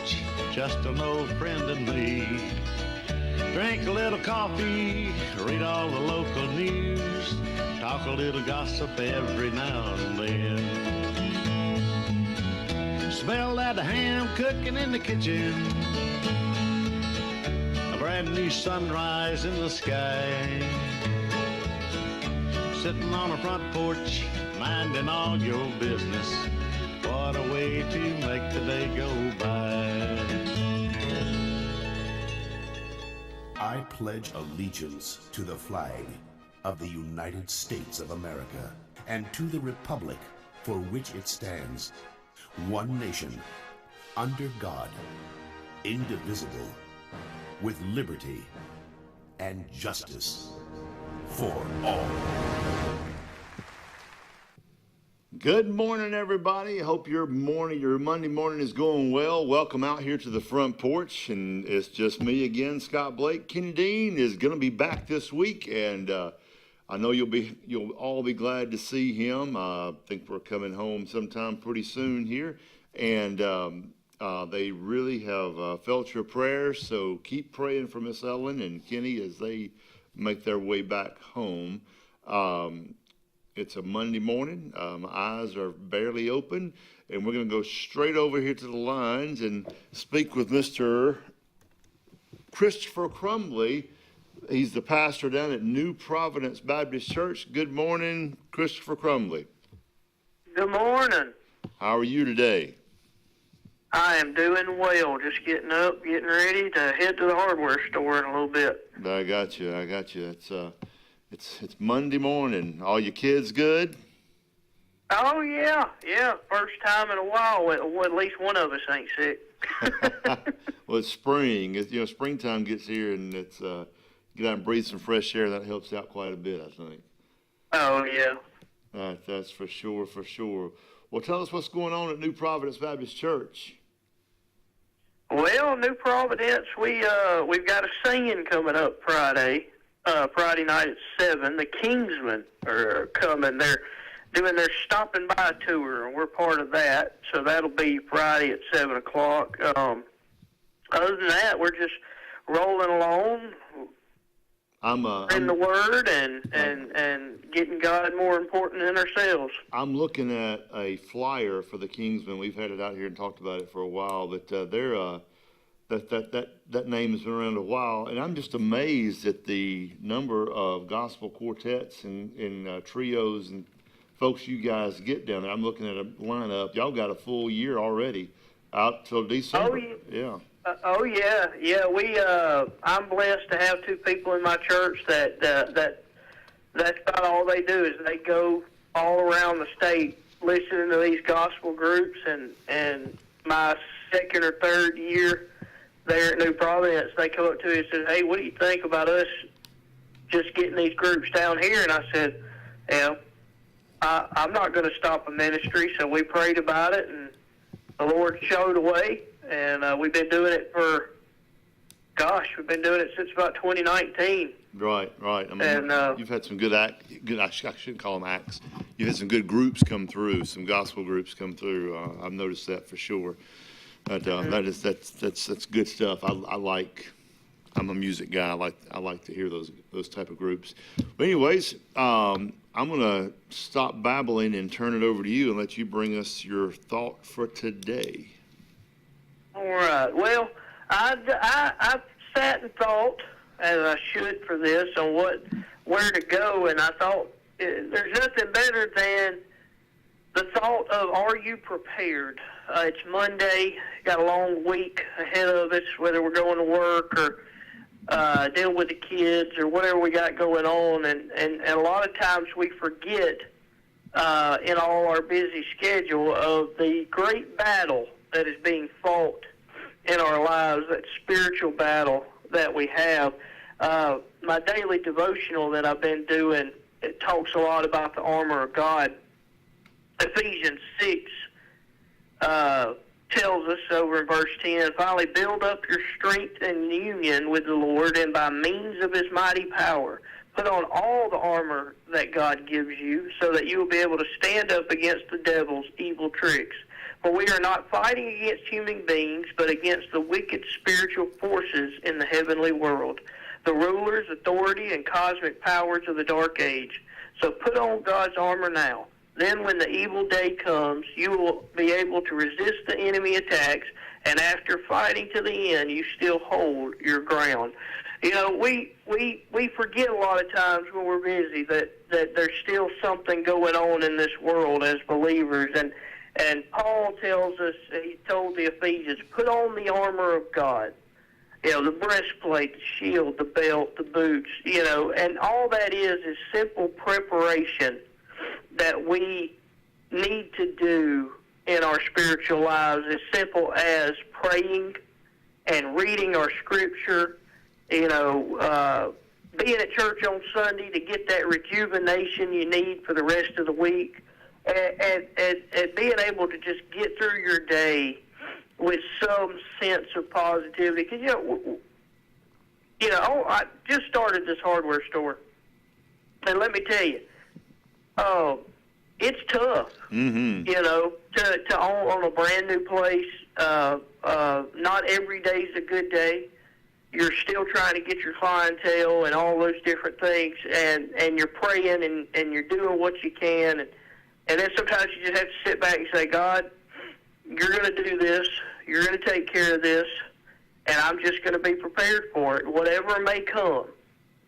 porch, just an old friend and me. Drink a little coffee, read all the local news, talk a little gossip every now and then. Smell that ham cooking in the kitchen, a brand new sunrise in the sky. Sitting on a front porch, minding all your business. What a way to make the day go by. I pledge allegiance to the flag of the United States of America and to the republic for which it stands, one nation, under God, indivisible, with liberty and justice for all. Good morning, everybody. Hope your Monday morning is going well. Welcome out here to the front porch, and it's just me again, Scott Blake. Kenny Dean is going to be back this week, and I know you'll all be glad to see him. I think we're coming home sometime pretty soon here, and they really have felt your prayers. So keep praying for Miss Ellen and Kenny as they make their way back home. It's a Monday morning. My eyes are barely open, and we're going to go straight over here to the lines and speak with Mr. Christopher Crumbley. He's the pastor down at New Providence Baptist Church. Good morning, Christopher Crumbley. Good morning. How are you today? I am doing well. Just getting up, getting ready to head to the hardware store in a little bit. I got you. It's Monday morning. All your kids good? Oh, yeah. First time in a while, well, at least one of us ain't sick. Well, it's spring. Springtime gets here, and it's get out and breathe some fresh air. That helps out quite a bit, I think. Oh, yeah. That's for sure. Well, tell us what's going on at New Providence Baptist Church. Well, New Providence, we've got a singing coming up Friday night at 7. The Kingsmen are coming. They're doing their stopping by tour, and we're part of that. So that'll be Friday at 7 o'clock. Other than that, we're just rolling along. I'm in the Word and getting God more important than ourselves. I'm looking at a flyer for the Kingsmen. We've had it out here and talked about it for a while, but that name has been around a while, and I'm just amazed at the number of gospel quartets and trios and folks you guys get down there. I'm looking at a lineup. Y'all got a full year already out till December. Yeah. I'm blessed to have two people in my church that's about all they do is they go all around the state listening to these gospel groups, and my second or third year there at New Providence, they come up to me and said, "Hey, what do you think about us just getting these groups down here?" And I said, I'm not going to stop a ministry. So we prayed about it, and the Lord showed a way, and we've been doing it since about 2019. Right. I mean, you've had some good I shouldn't call them acts. You've had some good groups come through, some gospel groups come through. I've noticed that for sure. But that's good stuff. I'm a music guy. I like to hear those type of groups. But anyways, I'm gonna stop babbling and turn it over to you and let you bring us your thought for today. All right. Well, I sat and thought, as I should for this, on where to go, and I thought there's nothing better than the thought of, are you prepared? It's Monday, got a long week ahead of us, whether we're going to work or dealing with the kids or whatever we got going on. And a lot of times we forget in all our busy schedule of the great battle that is being fought in our lives, that spiritual battle that we have. My daily devotional that I've been doing, it talks a lot about the armor of God. Ephesians 6 tells us over in verse 10, finally build up your strength and union with the Lord, and by means of his mighty power, put on all the armor that God gives you so that you will be able to stand up against the devil's evil tricks. For we are not fighting against human beings, but against the wicked spiritual forces in the heavenly world, the rulers, authority, and cosmic powers of the dark age. So put on God's armor now. Then when the evil day comes, you will be able to resist the enemy attacks, and after fighting to the end, you still hold your ground. You know, we forget a lot of times when we're busy that there's still something going on in this world as believers. And Paul tells us, he told the Ephesians, put on the armor of God. You know, the breastplate, the shield, the belt, the boots, you know, and all that is simple preparation that we need to do in our spiritual lives, as simple as praying and reading our scripture, you know, being at church on Sunday to get that rejuvenation you need for the rest of the week, and being able to just get through your day with some sense of positivity. Because, I just started this hardware store, and let me tell you, it's tough, you know, to own a brand new place. Not every day is a good day. You're still trying to get your clientele and all those different things, and you're praying and you're doing what you can. And then sometimes you just have to sit back and say, God, you're going to do this. You're going to take care of this, and I'm just going to be prepared for it, whatever may come,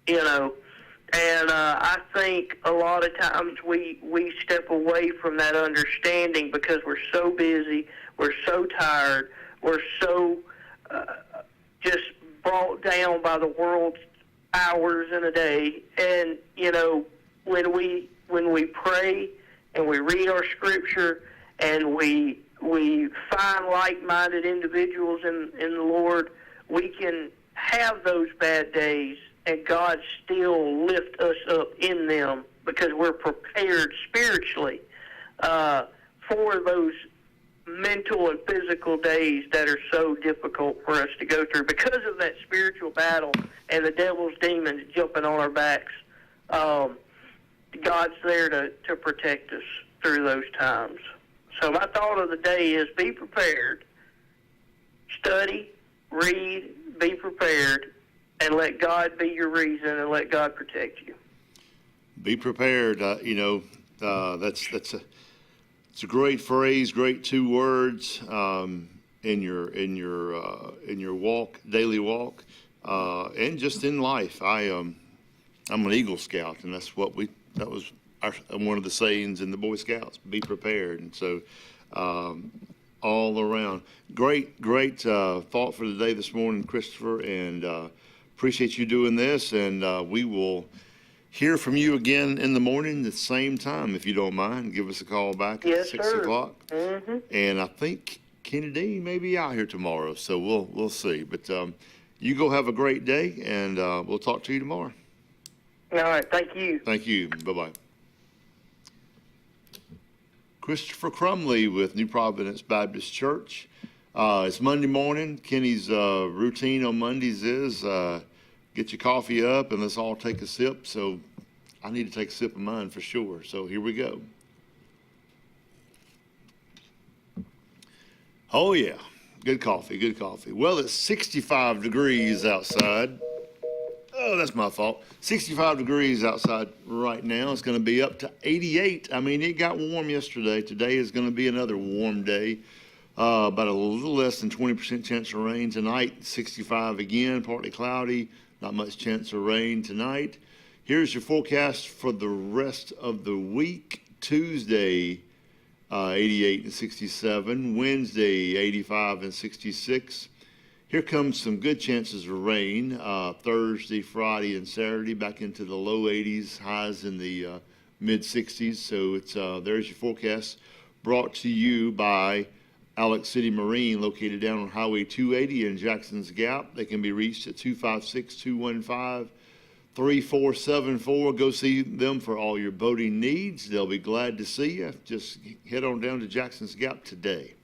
you know. And I think a lot of times we step away from that understanding because we're so busy, we're so tired, we're so just brought down by the world's hours in a day. And, you know, when we pray and we read our scripture and we find like-minded individuals in the Lord, we can have those bad days and God still lift us up in them because we're prepared spiritually for those mental and physical days that are so difficult for us to go through because of that spiritual battle and the devil's demons jumping on our backs. God's there to protect us through those times. So my thought of the day is be prepared, study, read, be prepared, and let God be your reason and let God protect you. Be prepared. It's a great phrase, great 2 words in your walk, daily walk, and just in life. I'm an Eagle Scout, and that was one of the sayings in the Boy Scouts: be prepared. And so, all around, great thought for the day this morning, Christopher, and appreciate you doing this. And we will hear from you again in the morning at the same time, if you don't mind. Give us a call back at 6 o'clock. Mm-hmm. And I think Kenny Dean may be out here tomorrow, so we'll see. But you go have a great day, and we'll talk to you tomorrow. All right, thank you. Thank you. Bye-bye. Christopher Crumley with New Providence Baptist Church. It's Monday morning. Kenny's routine on Mondays is get your coffee up and let's all take a sip. So I need to take a sip of mine for sure. So here we go. Oh, yeah. Good coffee, good coffee. Well, it's 65 degrees outside. Oh, that's my fault. 65 degrees outside right now. It's going to be up to 88. I mean, it got warm yesterday. Today is going to be another warm day. About a little less than 20% chance of rain tonight. 65 again, partly cloudy. Not much chance of rain tonight. Here's your forecast for the rest of the week. Tuesday, 88 and 67. Wednesday, 85 and 66. Here comes some good chances of rain. Thursday, Friday, and Saturday back into the low 80s, highs in the mid 60s. So it's there's your forecast, brought to you by Alex City Marine, located down on Highway 280 in Jackson's Gap. They can be reached at 256-215-3474. Go see them for all your boating needs. They'll be glad to see you. Just head on down to Jackson's Gap today.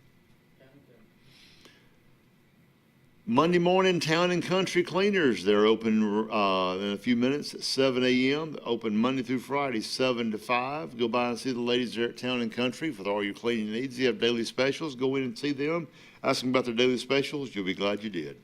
Monday morning, Town and Country Cleaners. They're open in a few minutes at 7 a.m. Open Monday through Friday, 7 to 5. Go by and see the ladies there at Town and Country with all your cleaning needs. They have daily specials. Go in and see them. Ask them about their daily specials. You'll be glad you did.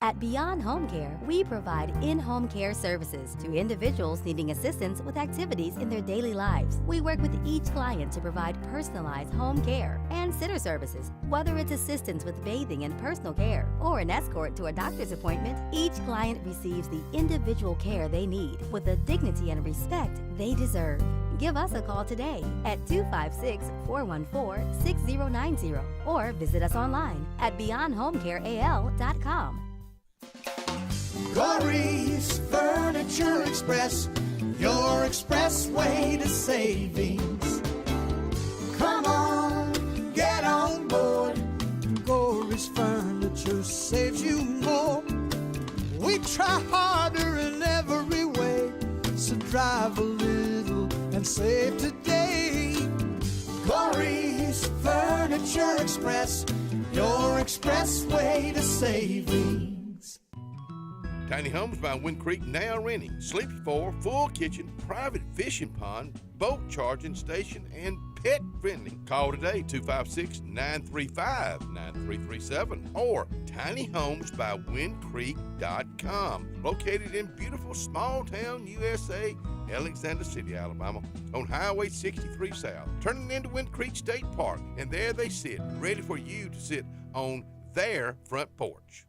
At Beyond Home Care, we provide in-home care services to individuals needing assistance with activities in their daily lives. We work with each client to provide personalized home care and sitter services. Whether it's assistance with bathing and personal care or an escort to a doctor's appointment, each client receives the individual care they need with the dignity and respect they deserve. Give us a call today at 256-414-6090 or visit us online at beyondhomecareal.com. Corey's Furniture Express, your expressway to savings. Come on, get on board. Corey's Furniture saves you more. We try harder in every way, so drive a little and save today. Corey's Furniture Express, your expressway to savings. Tiny Homes by Wind Creek now renting Sleepy 4, full kitchen, private fishing pond, boat charging station, and pet friendly. Call today 256-935-9337 or tinyhomesbywindcreek.com. Located in beautiful small town USA, Alexander City, Alabama, on Highway 63 South, turning into Wind Creek State Park, and there they sit, ready for you to sit on their front porch.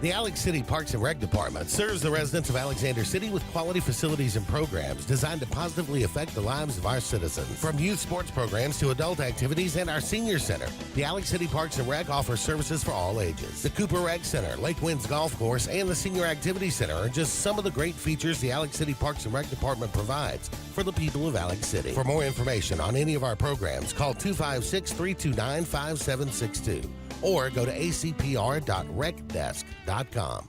The Alex City Parks and Rec Department serves the residents of Alexander City with quality facilities and programs designed to positively affect the lives of our citizens. From youth sports programs to adult activities and our senior center, the Alex City Parks and Rec offers services for all ages. The Cooper Rec Center, Lake Winds Golf Course, and the Senior Activity Center are just some of the great features the Alex City Parks and Rec Department provides for the people of Alex City. For more information on any of our programs, call 256-329-5762. or go to acpr.recdesk.com.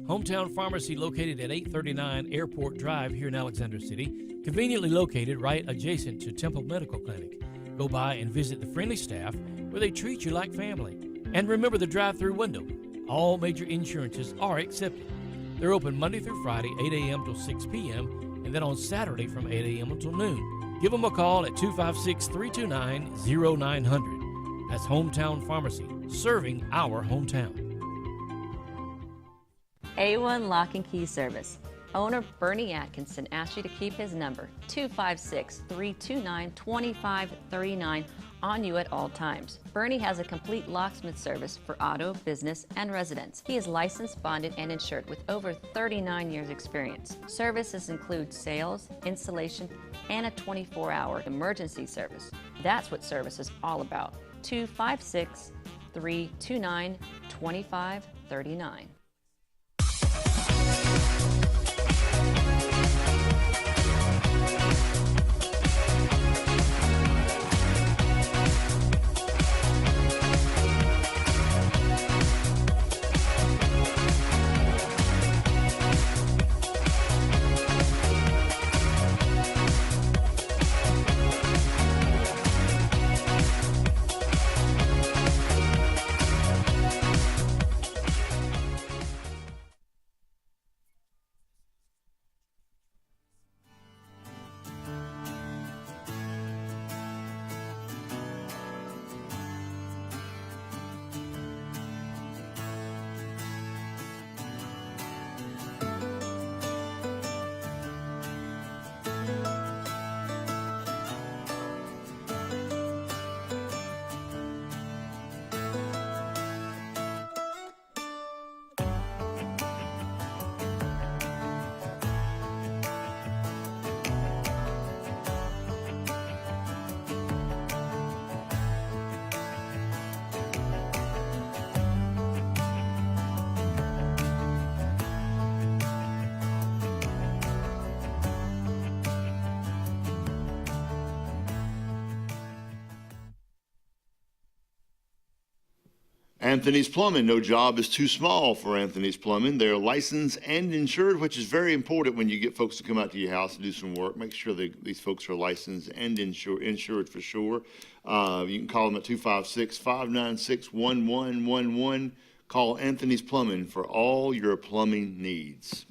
Hometown Pharmacy located at 839 Airport Drive here in Alexander City, conveniently located right adjacent to Temple Medical Clinic. Go by and visit the friendly staff where they treat you like family. And remember the drive-through window. All major insurances are accepted. They're open Monday through Friday, 8 a.m. till 6 p.m., and then on Saturday from 8 a.m. until noon. Give them a call at 256-329-0900. That's Hometown Pharmacy, serving our hometown. A1 Lock and Key Service. Owner Bernie Atkinson asked you to keep his number, 256-329-2539, on you at all times. Bernie has a complete locksmith service for auto, business, and residence. He is licensed, bonded, and insured with over 39 years experience. Services include sales, installation, and a 24-hour emergency service. That's what service is all about. 256-329-2539. Anthony's Plumbing. No job is too small for Anthony's Plumbing. They're licensed and insured, which is very important when you get folks to come out to your house and do some work. Make sure these folks are licensed and insured for sure. You can call them at 256-596-1111. Call Anthony's Plumbing for all your plumbing needs.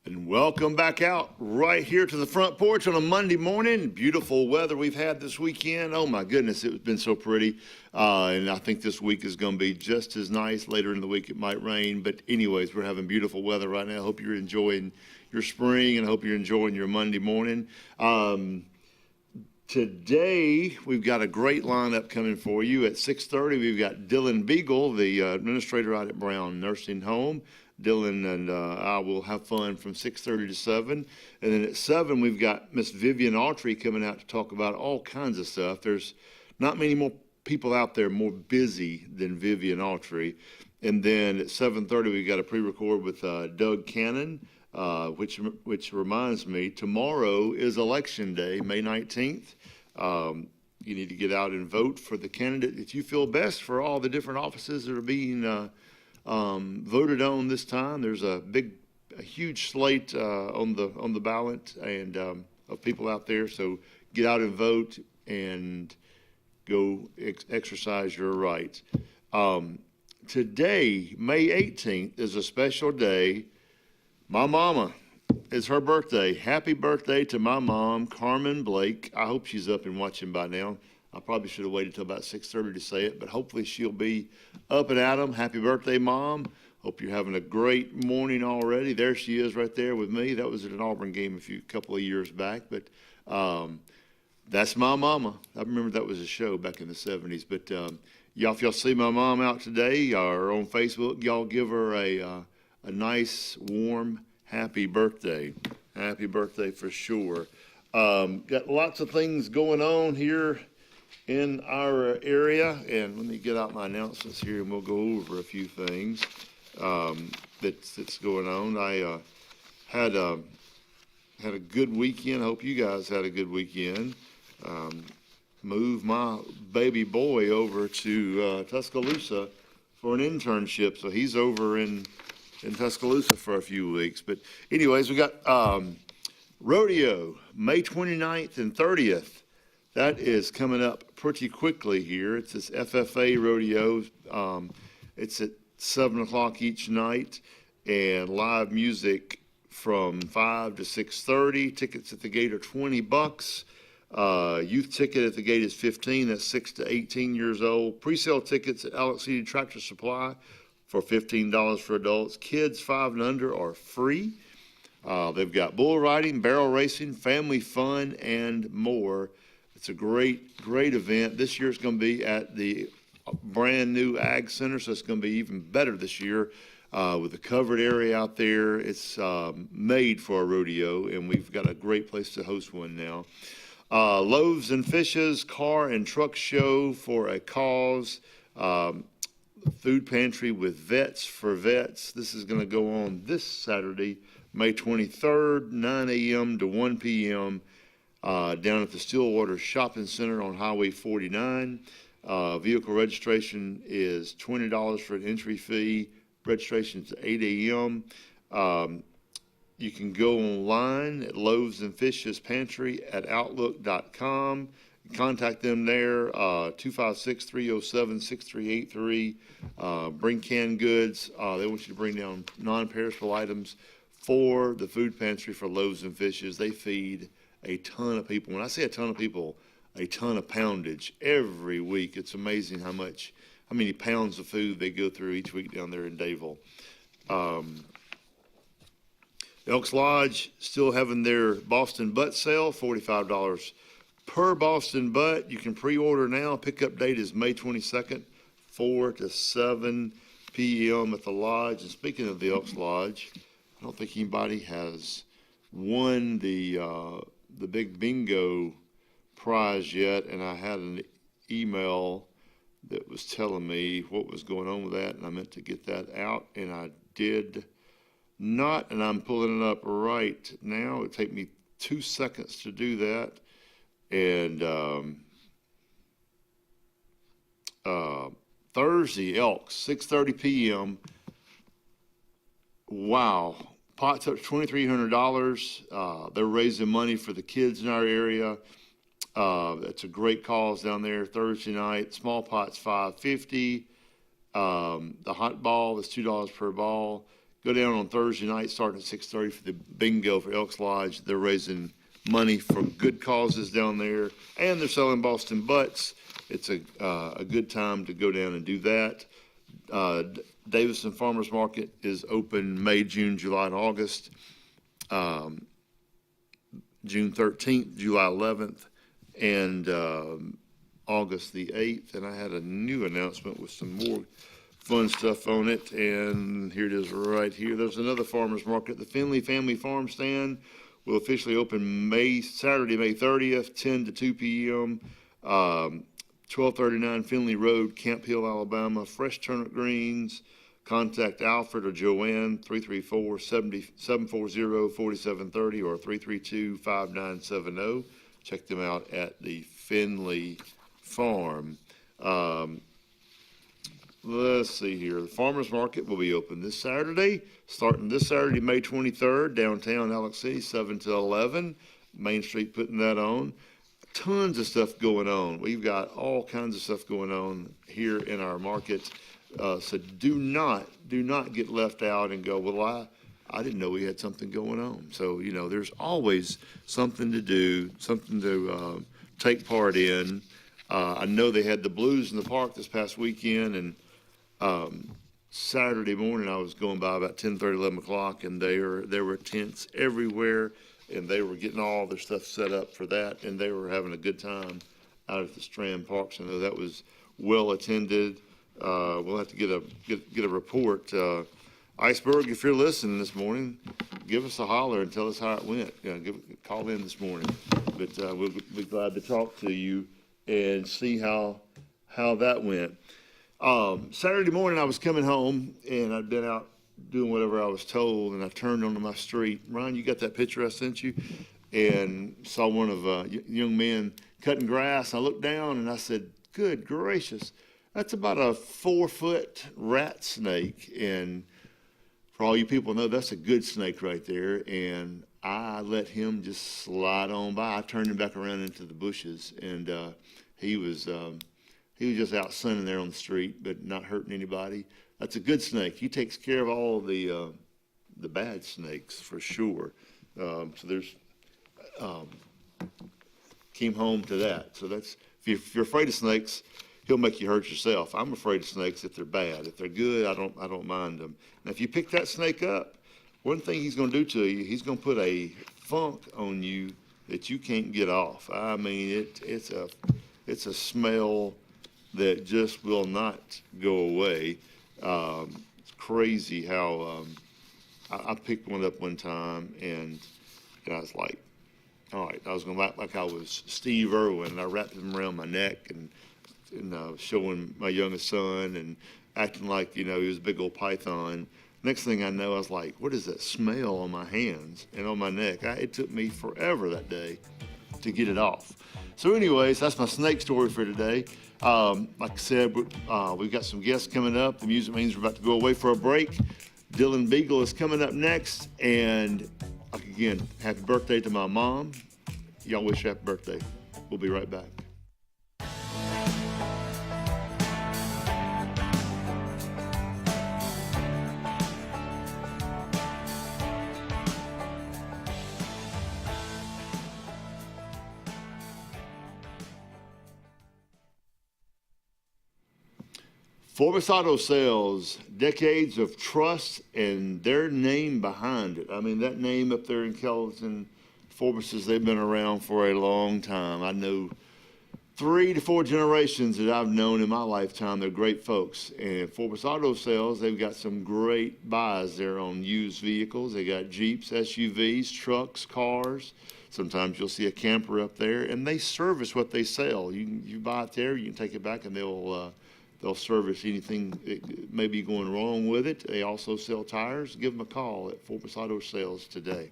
And welcome back out right here to the front porch on a Monday morning. Beautiful weather we've had this weekend. Oh my goodness, it's been so pretty. And I think this week is going to be just as nice. Later in the week it might rain. But anyways, we're having beautiful weather right now. I hope you're enjoying your spring and I hope you're enjoying your Monday morning. Today, we've got a great lineup coming for you. At 6:30, we've got Dylan Beagle, the administrator out at Brown Nursing Home. Dylan and I will have fun from 6:30 to 7. And then at 7, we've got Miss Vivian Autry coming out to talk about all kinds of stuff. There's not many more people out there more busy than Vivian Autry. And then at 7:30, we've got a pre-record with Doug Cannon, which reminds me, tomorrow is Election Day, May 19th. You need to get out and vote for the candidate that you feel best for all the different offices that are being voted on this time. There's a huge slate on the ballot and of people out there. So get out and vote and go exercise your right. Today, May 18th, is a special day. My mama, it's her birthday. Happy birthday to my mom, Carmen Blake. I hope she's up and watching by now. I probably should have waited till about 6:30 to say it, but hopefully she'll be up and at 'em. Happy birthday, Mom. Hope you're having a great morning already. There she is right there with me. That was at an Auburn game a couple of years back, but that's my mama. I remember that was a show back in the 70s. But y'all, if y'all see my mom out today or on Facebook, y'all give her a nice, warm, happy birthday. Happy birthday for sure. Got lots of things going on here in our area, and let me get out my announcements here and we'll go over a few things that's going on. I had a good weekend. I hope you guys had a good weekend. Moved my baby boy over to Tuscaloosa for an internship, so he's over in Tuscaloosa for a few weeks. But anyways, we got rodeo May 29th and 30th. That is coming up pretty quickly here. It's this FFA rodeo. It's at 7 o'clock each night, and live music from 5 to 6:30. Tickets at the gate are $20. Youth ticket at the gate is $15. That's 6 to 18 years old. Pre-sale tickets at Alex City Tractor Supply for $15 for adults. Kids 5 and under are free. They've got bull riding, barrel racing, family fun, and more. It's a great event. This year it's going to be at the brand new Ag Center, so it's going to be even better this year with the covered area out there. It's made for a rodeo, and we've got a great place to host one now. Loaves and Fishes Car and Truck Show for a Cause. Food Pantry with Vets for Vets. This is going to go on this Saturday, May 23rd, 9 a.m. to 1 p.m. Down at the Stillwater Shopping Center on Highway 49. Vehicle registration is $20 for an entry fee. Registration is 8 a.m. You can go online at Loaves and Fishes Pantry at Outlook.com. Contact them there, 256-307-6383. Bring canned goods. They want you to bring down non-perishable items for the food pantry for Loaves and Fishes. They feed a ton of people. When I say a ton of people, a ton of poundage every week. It's amazing how many pounds of food they go through each week down there in Dayville. Elks Lodge still having their Boston Butt sale, $45 per Boston Butt. You can pre-order now. Pickup date is May 22nd, 4 to 7 p.m. at the Lodge. And speaking of the Elks Lodge, I don't think anybody has won the big bingo prize yet, and I had an email that was telling me what was going on with that, and I meant to get that out, and I did not, and I'm pulling it up right now. It'd take me 2 seconds to do that, and Thursday, Elks, 6:30 p.m. Wow. Pot's up $2,300. They're raising money for the kids in our area. It's a great cause down there Thursday night. Small pot's $5.50. The hot ball is $2 per ball. Go down on Thursday night starting at 6:30 for the bingo for Elks Lodge. They're raising money for good causes down there, and they're selling Boston butts. It's a good time to go down and do that. Davison Farmers Market is open May, June, July, and August. June 13th, July 11th, and August the 8th. And I had a new announcement with some more fun stuff on it, and here it is right here. There's another farmers market. The Finley Family Farm Stand will officially open Saturday, May 30th, 10 to 2 p.m. 1239 Finley Road, Camp Hill, Alabama. Fresh turnip greens. Contact Alfred or Joanne, 334-740-4730 or 332-5970. Check them out at the Finley Farm. Let's see here. The farmers market will be open this Saturday, starting this Saturday, May 23rd, downtown Alex City, 7 to 11. Main Street putting that on. Tons of stuff going on. We've got all kinds of stuff going on here in our market. So do not get left out and go, well, I didn't know we had something going on. So, there's always something to do, something to take part in. I know they had the Blues in the park this past weekend, and Saturday morning I was going by about 10:30, 11 o'clock, and there were tents everywhere, and they were getting all their stuff set up for that, and they were having a good time out at the Strand Park. So I know that was well attended. We'll have to get a report. Iceberg, if you're listening this morning, give us a holler and tell us how it went. Call in this morning. But we'll be glad to talk to you and see how that went. Saturday morning, I was coming home, and I'd been out doing whatever I was told, and I turned onto my street. Ryan, you got that picture I sent you? And saw one of young men cutting grass. I looked down, and I said, good gracious. That's about a 4-foot rat snake, and for all you people know, that's a good snake right there. And I let him just slide on by. I turned him back around into the bushes, and he was just out sunning there on the street, but not hurting anybody. That's a good snake. He takes care of all the bad snakes for sure. So there's came home to that. So that's if you're afraid of snakes, he'll make you hurt yourself. I'm afraid of snakes if they're bad. If they're good, I don't mind them. And if you pick that snake up, one thing he's going to do to you, he's going to put a funk on you that you can't get off. I mean, it's a smell that just will not go away. It's crazy how I picked one up one time, and I was like, all right, I was going to act like I was Steve Irwin, and I wrapped him around my neck and showing my youngest son and acting like, he was a big old python. Next thing I know, I was like, what is that smell on my hands and on my neck? It took me forever that day to get it off. So anyways, that's my snake story for today. Like I said, we've got some guests coming up. The music means we're about to go away for a break. Dylan Beagle is coming up next. And again, happy birthday to my mom. Y'all wish her happy birthday. We'll be right back. Forbes Auto Sales, decades of trust and their name behind it. I mean, that name up there in Kelton, Forbes, they've been around for a long time. I know 3 to 4 generations that I've known in my lifetime. They're great folks. And Forbes Auto Sales, they've got some great buys there on used vehicles. They got Jeeps, SUVs, trucks, cars. Sometimes you'll see a camper up there, and they service what they sell. You buy it there, you can take it back, and they'll service anything that may be going wrong with it. They also sell tires. Give them a call at Forbes Auto Sales today.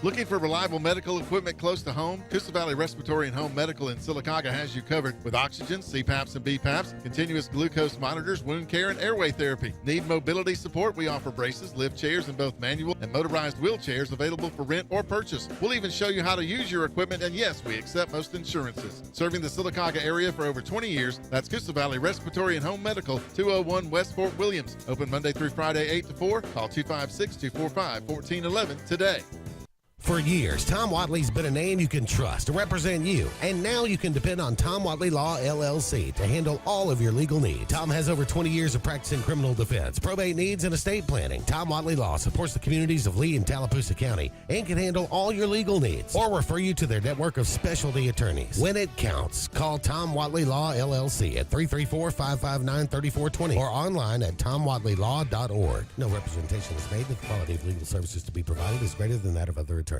Looking for reliable medical equipment close to home? Coosa Valley Respiratory and Home Medical in Sylacauga has you covered with oxygen, CPAPs and BPAPs, continuous glucose monitors, wound care, and airway therapy. Need mobility support? We offer braces, lift chairs, and both manual and motorized wheelchairs available for rent or purchase. We'll even show you how to use your equipment, and yes, we accept most insurances. Serving the Sylacauga area for over 20 years, that's Coosa Valley Respiratory and Home Medical, 201 West Fort Williams. Open Monday through Friday, 8 to 4. Call 256-245-1411 today. For years, Tom Watley's been a name you can trust to represent you, and now you can depend on Tom Watley Law, LLC to handle all of your legal needs. Tom has over 20 years of practice in criminal defense, probate needs, and estate planning. Tom Watley Law supports the communities of Lee and Tallapoosa County and can handle all your legal needs or refer you to their network of specialty attorneys. When it counts, call Tom Watley Law, LLC at 334-559-3420 or online at tomwatleylaw.org. No representation is made that the quality of legal services to be provided is greater than that of other attorneys.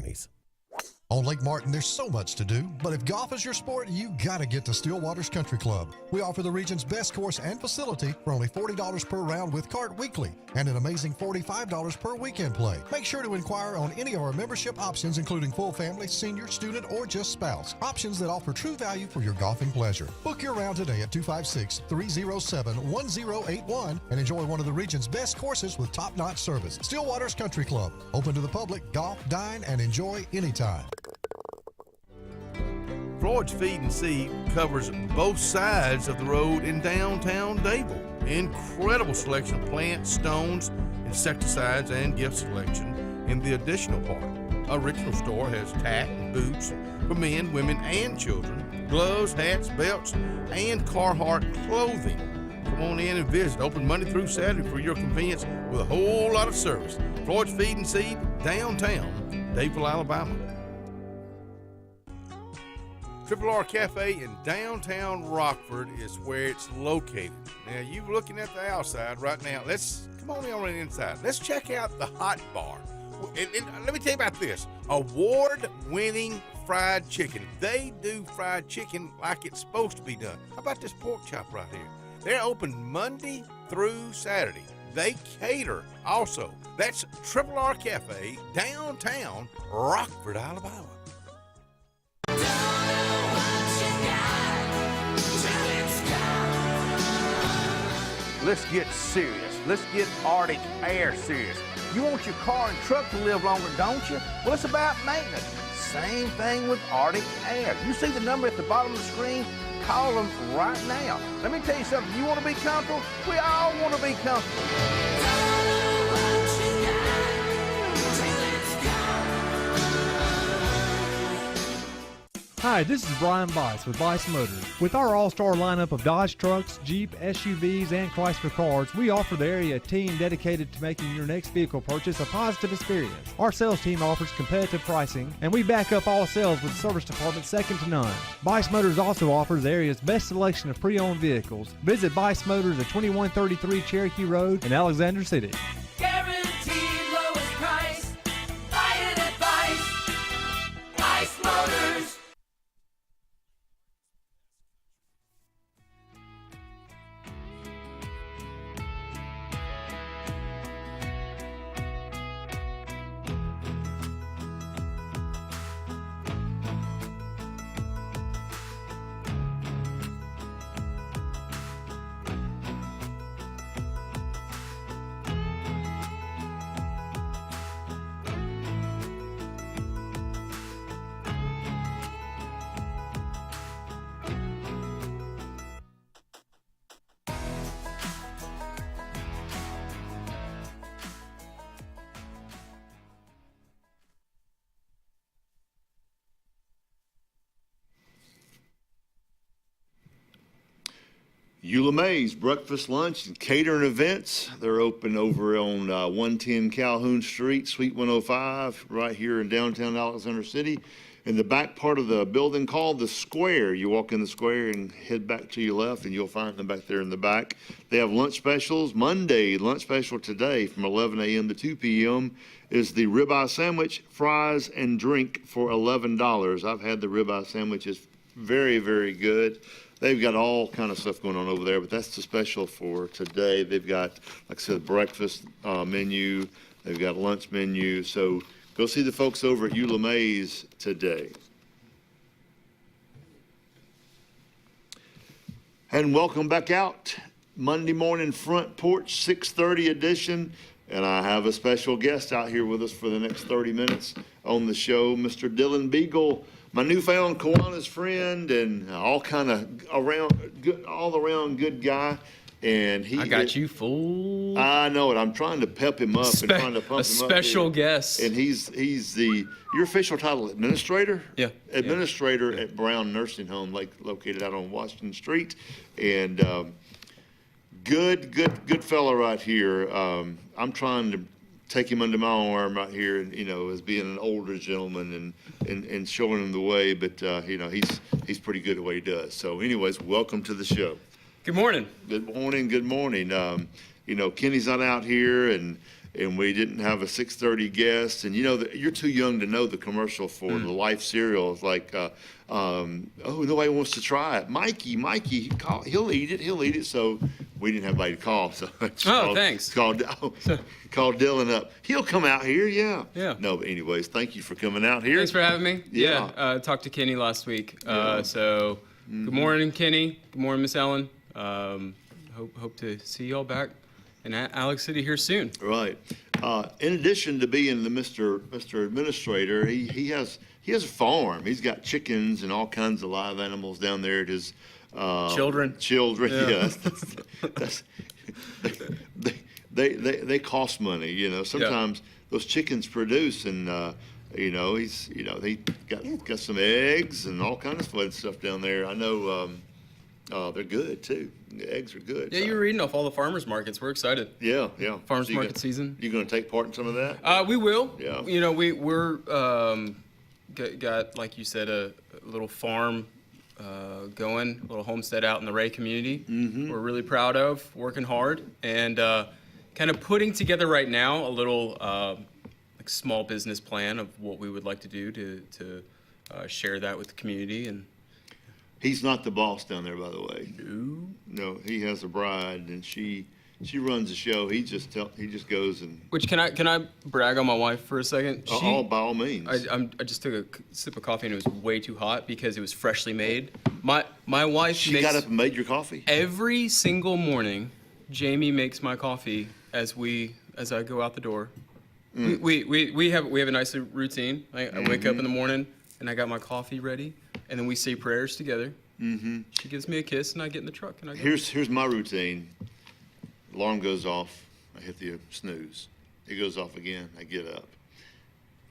On Lake Martin, there's so much to do, but if golf is your sport, you gotta get to Stillwater's Country Club. We offer the region's best course and facility for only $40 per round with cart weekly and an amazing $45 per weekend play. Make sure to inquire on any of our membership options, including full family, senior, student, or just spouse. Options that offer true value for your golfing pleasure. Book your round today at 256-307-1081 and enjoy one of the region's best courses with top-notch service. Stillwater's Country Club. Open to the public, golf, dine, and enjoy anytime. Porch Feed and Seed covers both sides of the road in downtown Dable. Incredible selection of plants, stones, insecticides, and gift selection in the additional part. Original store has tack and boots for men, women, and children, gloves, hats, belts, and Carhartt clothing. Come on in and visit. Open Monday through Saturday for your convenience with a whole lot of service. Porch Feed and Seed, downtown Dable, Alabama. Triple R Cafe in downtown Rockford is where it's located. Now, you're looking at the outside right now. Come on in on the inside. Let's check out the hot bar. And let me tell you about this. Award-winning fried chicken. They do fried chicken like it's supposed to be done. How about this pork chop right here? They're open Monday through Saturday. They cater also. That's Triple R Cafe, downtown Rockford, Alabama. Let's get serious. Let's get Arctic Air serious. You want your car and truck to live longer, don't you? Well, it's about maintenance. Same thing with Arctic Air. You see the number at the bottom of the screen? Call them right now. Let me tell you something. You want to be comfortable? We all want to be comfortable. Hi, this is Brian Bice with Bice Motors. With our all-star lineup of Dodge trucks, Jeep, SUVs, and Chrysler cars, we offer the area a team dedicated to making your next vehicle purchase a positive experience. Our sales team offers competitive pricing, and we back up all sales with a service department second to none. Bice Motors also offers the area's best selection of pre-owned vehicles. Visit Bice Motors at 2133 Cherokee Road in Alexander City. Guaranteed lowest price. Buy it at Bice Motors. Eula May's Breakfast, Lunch, and Catering Events. They're open over on 110 Calhoun Street, Suite 105, right here in downtown Alexander City. In the back part of the building called the Square. You walk in the square and head back to your left, and you'll find them back there in the back. They have lunch specials. Monday, lunch special today from 11 a.m. to 2 p.m. is the ribeye sandwich, fries, and drink for $11. I've had the ribeye sandwiches. Very, very good. They've got all kind of stuff going on over there, but that's the special for today. They've got, like I said, breakfast menu. They've got lunch menu. So Go see the folks over at Eula Mays today. And welcome back out. Monday morning front porch, 6:30 edition. And I have a special guest out here with us for the next 30 minutes on the show, Mr. Dylan Beagle, my newfound Kiwanis friend and all around good guy. And I got you fooled. I know it. I'm trying to pep him up and trying to pump him up. A special guest. And he's your official title, administrator? Yeah. Administrator at Brown Nursing Home, located out on Washington Street. And good fella right here. I'm trying to take him under my arm right here, and as being an older gentleman and showing him the way. But he's pretty good at what he does. So, anyways, welcome to the show. Good morning. Good morning. Good morning. Kenny's not out here, and we didn't have a 6:30 guest. And you're too young to know the commercial for the Life cereal. It's like, nobody wants to try it. Mikey, he'll eat it. So we didn't have anybody to call. So thanks. Called Dylan up. He'll come out here. Yeah. No, but anyways, thank you for coming out here. Thanks for having me. Yeah. Talked to Kenny last week. Good morning, Kenny. Good morning, Miss Ellen. Hope to see y'all back in Alex City here soon. Right. In addition to being the Mr. Administrator, he has a farm. He's got chickens and all kinds of live animals down there at his children. Yeah. They cost money. Sometimes those chickens produce, and they got some eggs and all kinds of fun stuff down there. I know. They're good too. The eggs are good. Yeah, you're reading off all the farmers markets. We're excited. Yeah. Farmers market season. You going to take part in some of that? We will. Yeah. We're got, like you said, a little farm going, a little homestead out in the Ray community. Mm-hmm. We're really proud of, working hard, and kind of putting together right now a little small business plan of what we would like to do to share that with the community. And he's not the boss down there, by the way. No, he has a bride, and she runs the show. He just goes and. Which can I brag on my wife for a second? By all means. I just took a sip of coffee and it was way too hot because it was freshly made. My wife. She got up and made your coffee. Every single morning, Jamie makes my coffee as I go out the door. We have a nice routine. I wake up in the morning and I got my coffee ready, and then we say prayers together. Mm-hmm. She gives me a kiss, and I get in the truck and I go. Here's my routine. Alarm goes off. I hit the snooze. It goes off again. I get up,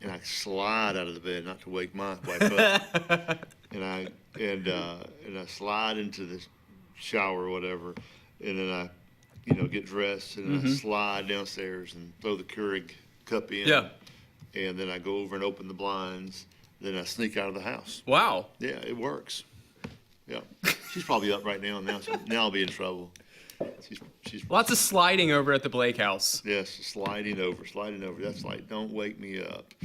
and I slide out of the bed, not to wake my wife up. and I slide into the shower or whatever, and then I, get dressed, and I slide downstairs and throw the Keurig cup in. Yeah. And then I go over and open the blinds. Then I sneak out of the house. Wow. Yeah, it works. Yeah. She's probably up right now. Now I'll be in trouble. She's lots of sliding over at the Blake house. Yes, sliding over. That's like, don't wake me up.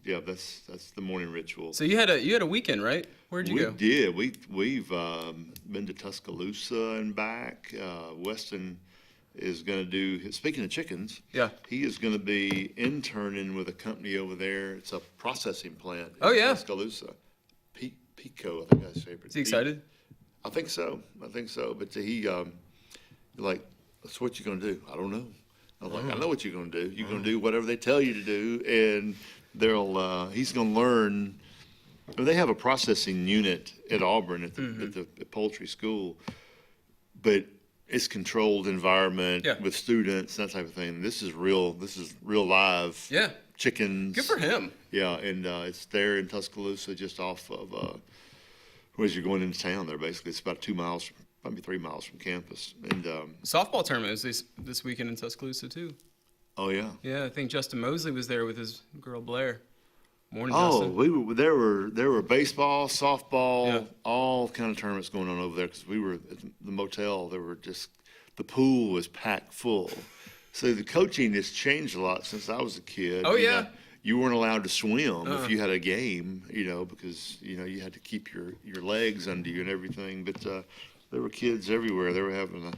That's the morning ritual. So you had a weekend, right? Where'd you go? We did. We've been to Tuscaloosa and back. Weston is going to do, speaking of chickens, he is going to be interning with a company over there. It's a processing plant in Tuscaloosa. Pico, I think that's his favorite. Is he excited? I think so. But he, that's what you're going to do. I don't know. I'm like, I know what you're going to do. You're going to do whatever they tell you to do, and he's going to learn. They have a processing unit at Auburn at the poultry school, but it's controlled environment with students, that type of thing. This is real live chickens. Good for him. Yeah, and it's there in Tuscaloosa, just off of as you're going into town there, basically. It's about 2 miles, maybe 3 miles from campus. And softball tournament is this weekend in Tuscaloosa, too. Oh, yeah? Yeah, I think Justin Mosley was there with his girl, Blair. Morning, Justin. There were baseball, softball, all kind of tournaments going on over there, because we were at the motel. The pool was packed full. So the coaching has changed a lot since I was a kid. Oh, yeah. You weren't allowed to swim if you had a game, because, you had to keep your legs under you and everything. But there were kids everywhere. They were having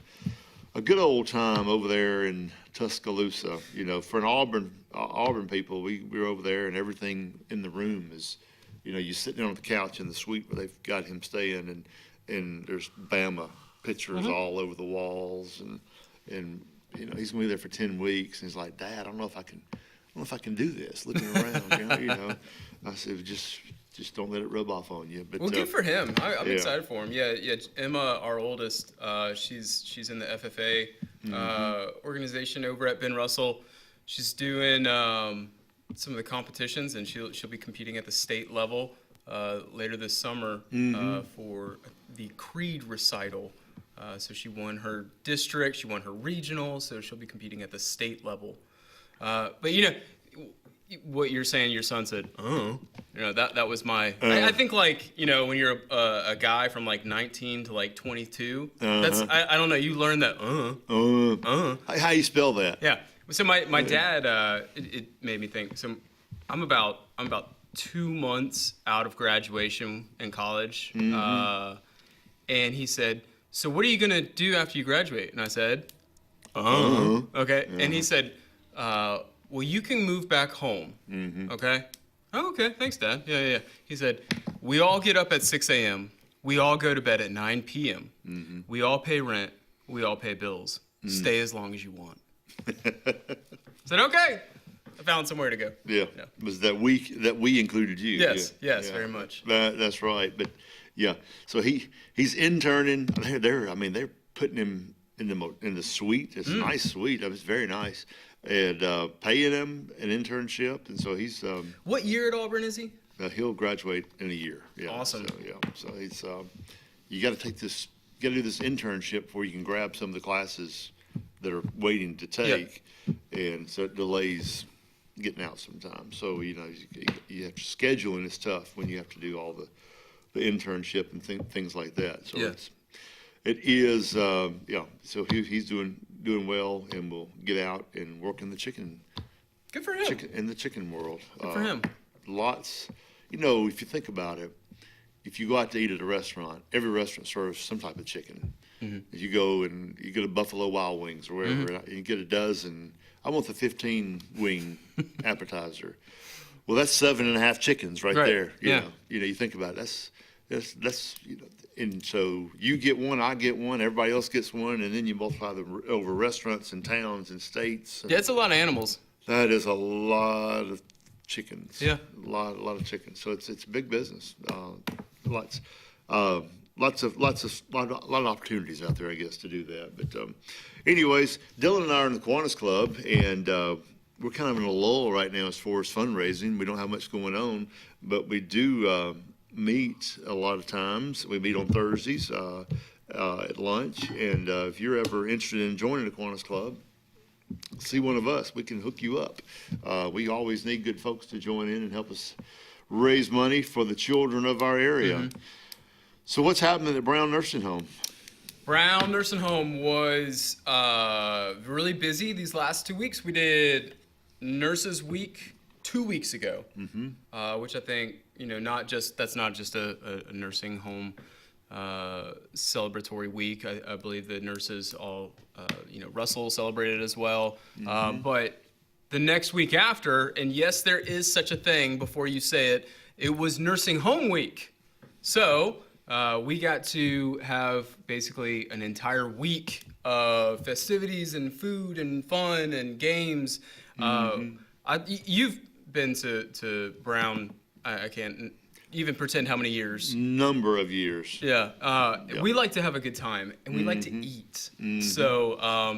a good old time over there in Tuscaloosa. For an Auburn people, we were over there, and everything in the room is, you sit down on the couch in the suite where they've got him staying, and there's Bama pictures all over the walls, and he's gonna be there for 10 weeks, and he's like, Dad, I don't know if I can do this. Looking around, I said, just don't let it rub off on you. But well, good for him. I'm excited for him. Yeah. Emma, our oldest, she's in the FFA organization over at Ben Russell. She's doing some of the competitions, and she'll be competing at the state level later this summer for the Creed recital. So she won her district, she won her regional, so she'll be competing at the state level. But what you're saying, your son said, that was my. I think when you're a guy from 19 to 22, that's I don't know. You learn that. How you spell that? Yeah. So my dad, it made me think. So I'm about 2 months out of graduation in college, and he said, "So what are you gonna do after you graduate?" And I said, "Okay." And he said, well, you can move back home, okay? Oh, okay, thanks, Dad. Yeah. He said, we all get up at 6 a.m. We all go to bed at 9 p.m. We all pay rent. We all pay bills. Stay as long as you want. I said, okay. I found somewhere to go. Yeah. Was that we included you? Yes, very much. That's right. But yeah, so he's interning. They're putting him in the suite. It's a nice suite. It's very nice. And paying him an internship, and so he's. What year at Auburn is he? He'll graduate in a year. Yeah. Awesome. So he's. You got to take this. You got to do this internship before you can grab some of the classes that are waiting to take, and so it delays getting out sometimes. So you have to scheduling is tough when you have to do all the internship and things like that. So it is. So he's doing well, and will get out and work in the chicken. Good for him. In the chicken world. Good for him. Lots. If you think about it, if you go out to eat at a restaurant, every restaurant serves some type of chicken. If you go and you go to Buffalo Wild Wings or wherever, and you get a dozen. I want the 15-wing appetizer. Well, that's 7.5 chickens right there. You think about it. That's and so you get one, I get one, everybody else gets one, and then you multiply them over restaurants and towns and states. Yeah, it's a lot of animals. That is a lot of chickens. Yeah, a lot of chickens. So it's a big business. Lots of opportunities out there, I guess, to do that. But anyways, Dylan and I are in the Kiwanis Club, and we're kind of in a lull right now as far as fundraising. We don't have much going on, but we do meet a lot of times. We meet on Thursdays at lunch, and if you're ever interested in joining the Kiwanis Club, see one of us. We can hook you up. We always need good folks to join in and help us raise money for the children of our area. So what's happening at Brown Nursing Home? Brown Nursing Home was really busy these last 2 weeks. We did Nurses Week 2 weeks ago, which I think, that's not just a nursing home celebratory week. I believe the nurses all, Russell celebrated as well. But the next week after, and yes, there is such a thing before you say it, it was Nursing Home Week. So we got to have basically an entire week of festivities and food and fun and games. You've been to Brown, I can't even pretend how many years. Number of years. Yeah. We like to have a good time, and we like to eat. So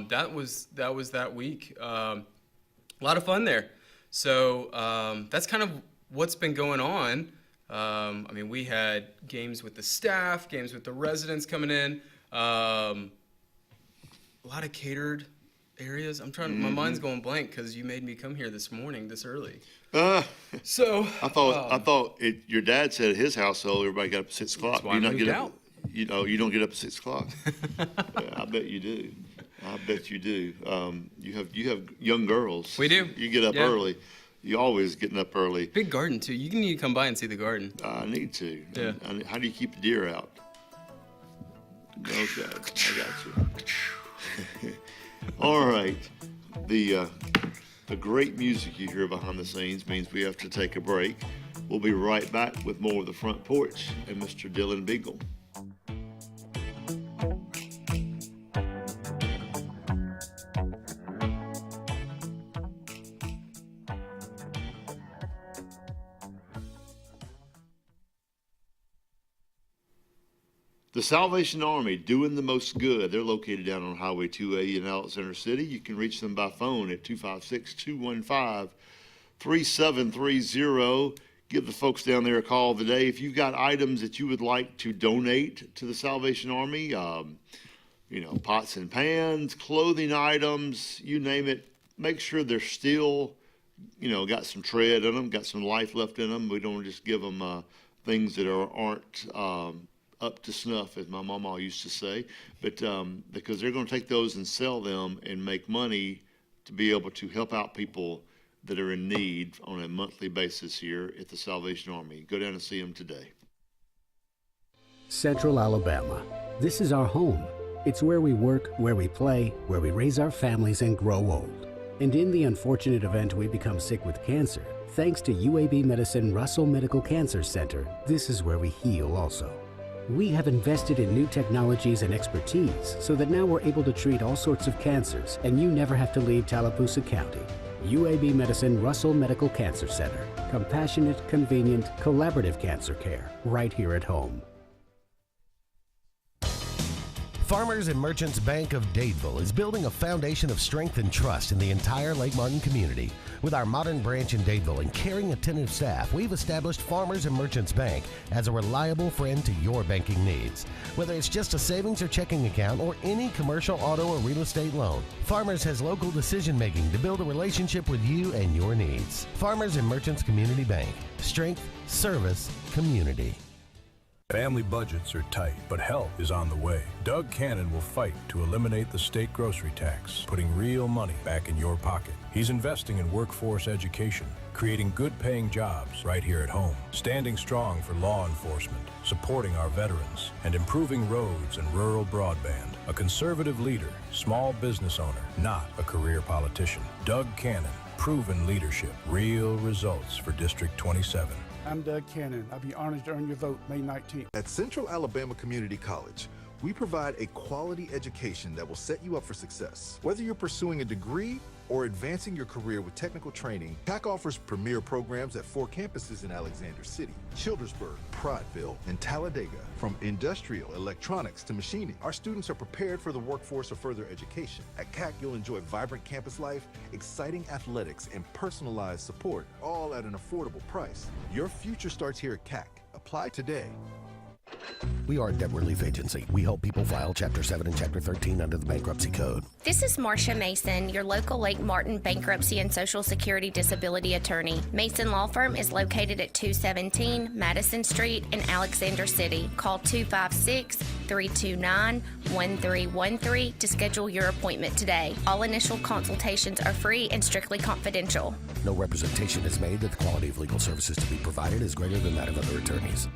that was that week. A lot of fun there. So that's kind of what's been going on. We had games with the staff, games with the residents coming in, a lot of catered areas. My mind's going blank because you made me come here this morning this early. So I thought your dad said at his household everybody got up at 6 o'clock. That's why I moved out. You don't get up at 6 o'clock. I bet you do. You have young girls. We do. You get up early. You're always getting up early. Big garden too. You need to come by and see the garden. I need to. Yeah. How do you keep the deer out? Okay, I got you. All right. The great music you hear behind the scenes means we have to take a break. We'll be right back with more of The Front Porch and Mr. Dylan Beagle. The Salvation Army, doing the most good. They're located down on Highway 280 in Alexander City. You can reach them by phone at 256-215-3730. Give the folks down there a call today. If you've got items that you would like to donate to the Salvation Army, pots and pans, clothing items, you name it, make sure they're still, got some tread in them, got some life left in them. We don't just give them things that aren't up to snuff, as my mama used to say, but because they're going to take those and sell them and make money to be able to help out people that are in need on a monthly basis here at the Salvation Army. Go down and see them today. Central Alabama. This is our home. It's where we work, where we play, where we raise our families and grow old. And in the unfortunate event we become sick with cancer, thanks to UAB Medicine Russell Medical Cancer Center, this is where we heal also. We have invested in new technologies and expertise so that now we're able to treat all sorts of cancers and you never have to leave Tallapoosa County. UAB Medicine Russell Medical Cancer Center. Compassionate, convenient, collaborative cancer care right here at home. Farmers and Merchants Bank of Dadeville is building a foundation of strength and trust in the entire Lake Martin community. With our modern branch in Dadeville and caring, attentive staff, we've established Farmers and Merchants Bank as a reliable friend to your banking needs. Whether it's just a savings or checking account or any commercial, auto, or real estate loan, Farmers has local decision-making to build a relationship with you and your needs. Farmers and Merchants Community Bank. Strength, service, community. Family budgets are tight, but help is on the way. Doug Cannon will fight to eliminate the state grocery tax, putting real money back in your pocket. He's investing in workforce education, creating good-paying jobs right here at home, standing strong for law enforcement, supporting our veterans, and improving roads and rural broadband. A conservative leader, small business owner, not a career politician. Doug Cannon, proven leadership, real results for District 27. I'm Doug Cannon. I'll be honored to earn your vote May 19th. At Central Alabama Community College, we provide a quality education that will set you up for success. Whether you're pursuing a degree or advancing your career with technical training, CAC offers premier programs at 4 campuses in Alexander City, Childersburg, Prattville, and Talladega. From industrial, electronics to machining, our students are prepared for the workforce or further education. At CAC, you'll enjoy vibrant campus life, exciting athletics, and personalized support, all at an affordable price. Your future starts here at CAC. Apply today. We are a debt relief agency. We help people file Chapter 7 and Chapter 13 under the Bankruptcy Code. This is Marcia Mason, your local Lake Martin bankruptcy and Social Security disability attorney. Mason Law Firm is located at 217 Madison Street in Alexander City. Call 256-329-1313 to schedule your appointment today. All initial consultations are free and strictly confidential. No representation is made that the quality of legal services to be provided is greater than that of other attorneys.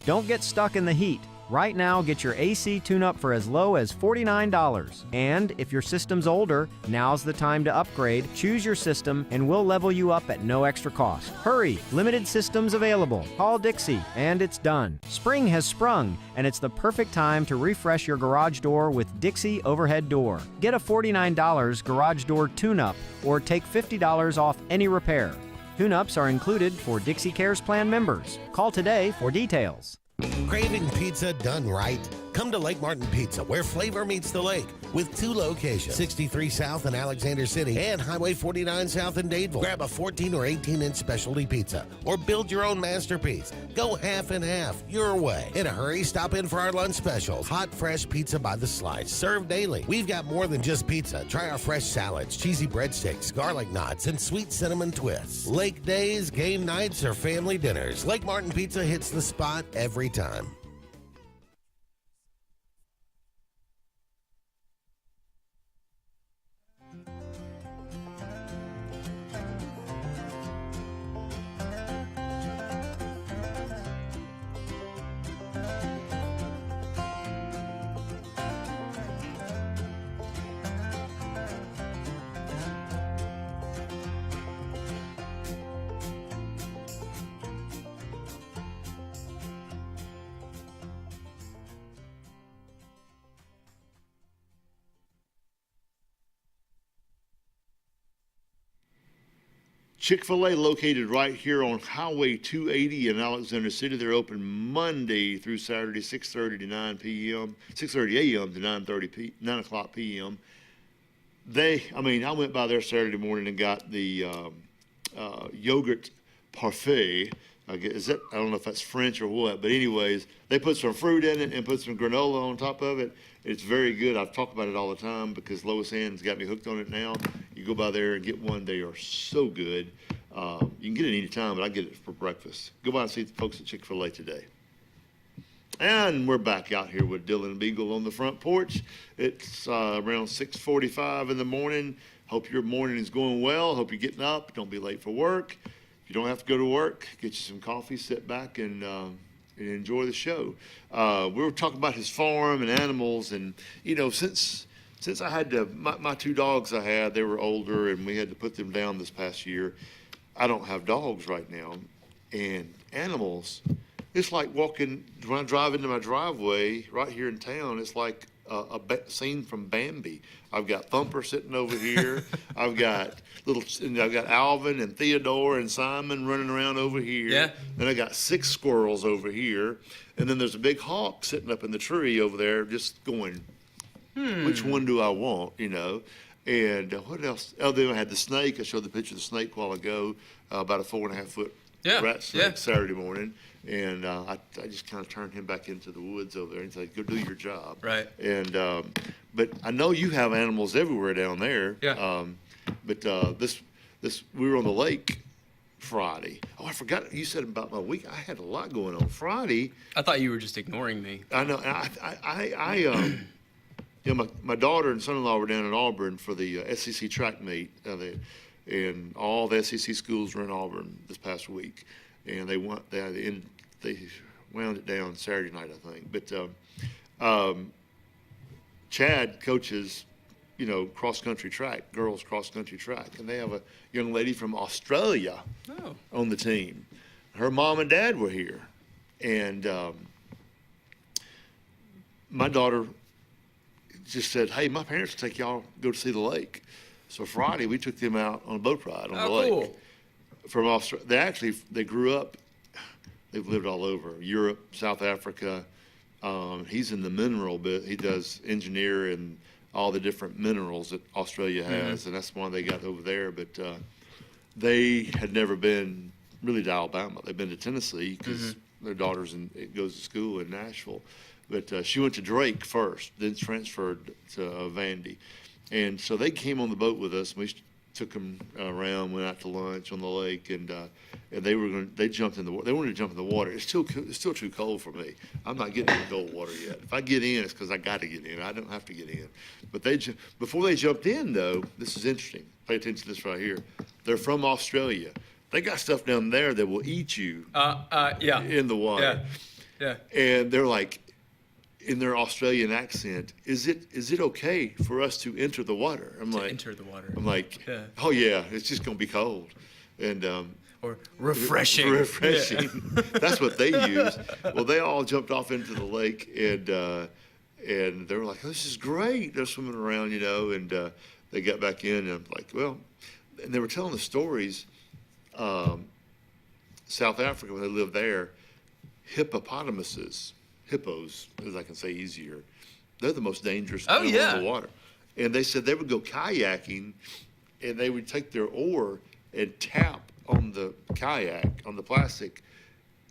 Don't get stuck in the heat. Right now, get your AC tune-up for as low as $49. And if your system's older, now's the time to upgrade. Choose your system and we'll level you up at no extra cost. Hurry! Limited systems available. Call Dixie and it's done. Spring has sprung and it's the perfect time to refresh your garage door with Dixie Overhead Door. Get a $49 garage door tune-up or take $50 off any repair. Tune-ups are included for Dixie Cares Plan members. Call today for details. Craving pizza done right? Come to Lake Martin Pizza, where flavor meets the lake, with 2 locations, 63 South in Alexander City and Highway 49 South in Dadeville. Grab a 14 or 18-inch specialty pizza or build your own masterpiece. Go half and half, your way. In a hurry, stop in for our lunch specials. Hot, fresh pizza by the slice, served daily. We've got more than just pizza. Try our fresh salads, cheesy breadsticks, garlic knots, and sweet cinnamon twists. Lake days, game nights, or family dinners, Lake Martin Pizza hits the spot every time. Chick-fil-A located right here on Highway 280 in Alexander City. They're open Monday through Saturday, 6:30 to 9 p.m., 6:30 a.m. to 9 o'clock p.m. I went by there Saturday morning and got the yogurt parfait. I don't know if that's French or what, but anyways, they put some fruit in it and put some granola on top of it. It's very good. I've talked about it all the time because Lois Ann's got me hooked on it now. You go by there and get one. They are so good. You can get it any time, but I get it for breakfast. Go by and see the folks at Chick-fil-A today. And we're back out here with Dylan Beagle on the front porch. It's around 6:45 in the morning. Hope your morning is going well. Hope you're getting up. Don't be late for work. If you don't have to go to work, get you some coffee, sit back, and enjoy the show. We were talking about his farm and animals, and since I had my two dogs I had, they were older, and we had to put them down this past year. I don't have dogs right now, and animals. It's like when I drive into my driveway right here in town. It's like a scene from Bambi. I've got Thumper sitting over here. I've got Alvin and Theodore and Simon running around over here. Yeah. Then I got 6 squirrels over here, and then there's a big hawk sitting up in the tree over there, just going, which one do I want? And what else? Oh, then I had the snake. I showed the picture of the snake a while ago, about a 4.5-foot rat snake Saturday morning. And I just kind of turned him back into the woods over there and said, go do your job. Right. And but I know you have animals everywhere down there. Yeah. But we were on the lake Friday. Oh, I forgot. You said about my week. I had a lot going on Friday. I thought you were just ignoring me. I know. My daughter and son-in-law were down in Auburn for the SEC track meet, and all the SEC schools were in Auburn this past week, and they wound it down Saturday night, I think. But Chad coaches, cross-country track, girls cross-country track, and they have a young lady from Australia on the team. Her mom and dad were here, and my daughter just said, hey, my parents will take y'all go to see the lake. So Friday, we took them out on a boat ride on the lake. Cool. From Australia. They grew up, they've lived all over, Europe, South Africa. He's in the mineral bit. He does engineer and all the different minerals that Australia has, and that's why they got over there. But they had never been really to Alabama. They've been to Tennessee because their daughter's goes to school in Nashville. But she went to Drake first, then transferred to Vandy. And so they came on the boat with us. We took them around, went out to lunch on the lake, and they jumped in the water. They wanted to jump in the water. It's still too cold for me. I'm not getting in the cold water yet. If I get in, it's because I got to get in. I don't have to get in. But before they jumped in, though, this is interesting. Pay attention to this right here. They're from Australia. They got stuff down there that will eat you in the water. Yeah. And they're like, in their Australian accent, is it okay for us to enter the water? Enter the water. I'm like, oh yeah, it's just gonna be cold, and or refreshing. Refreshing. That's what they use. Well, they all jumped off into the lake, and they were like, oh, this is great. They're swimming around, and they got back in, and I'm like, well, and they were telling the stories. South Africa, when they lived there, hippos, as I can say easier, they're the most dangerous animal in the water. And they said they would go kayaking, and they would take their oar and tap on the kayak, on the plastic,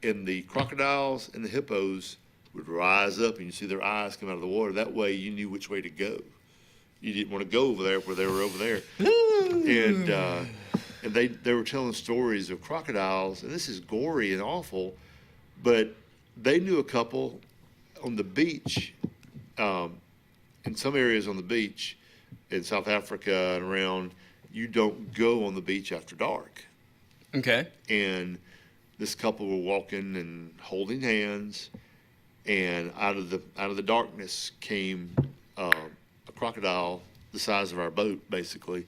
and the crocodiles and the hippos would rise up, and you see their eyes come out of the water. That way you knew which way to go. You didn't want to go over there where they were over there. And they were telling stories of crocodiles, and this is gory and awful, but they knew a couple on the beach, in some areas on the beach in South Africa and around, you don't go on the beach after dark. Okay. And this couple were walking and holding hands, and out of the darkness came a crocodile the size of our boat, basically,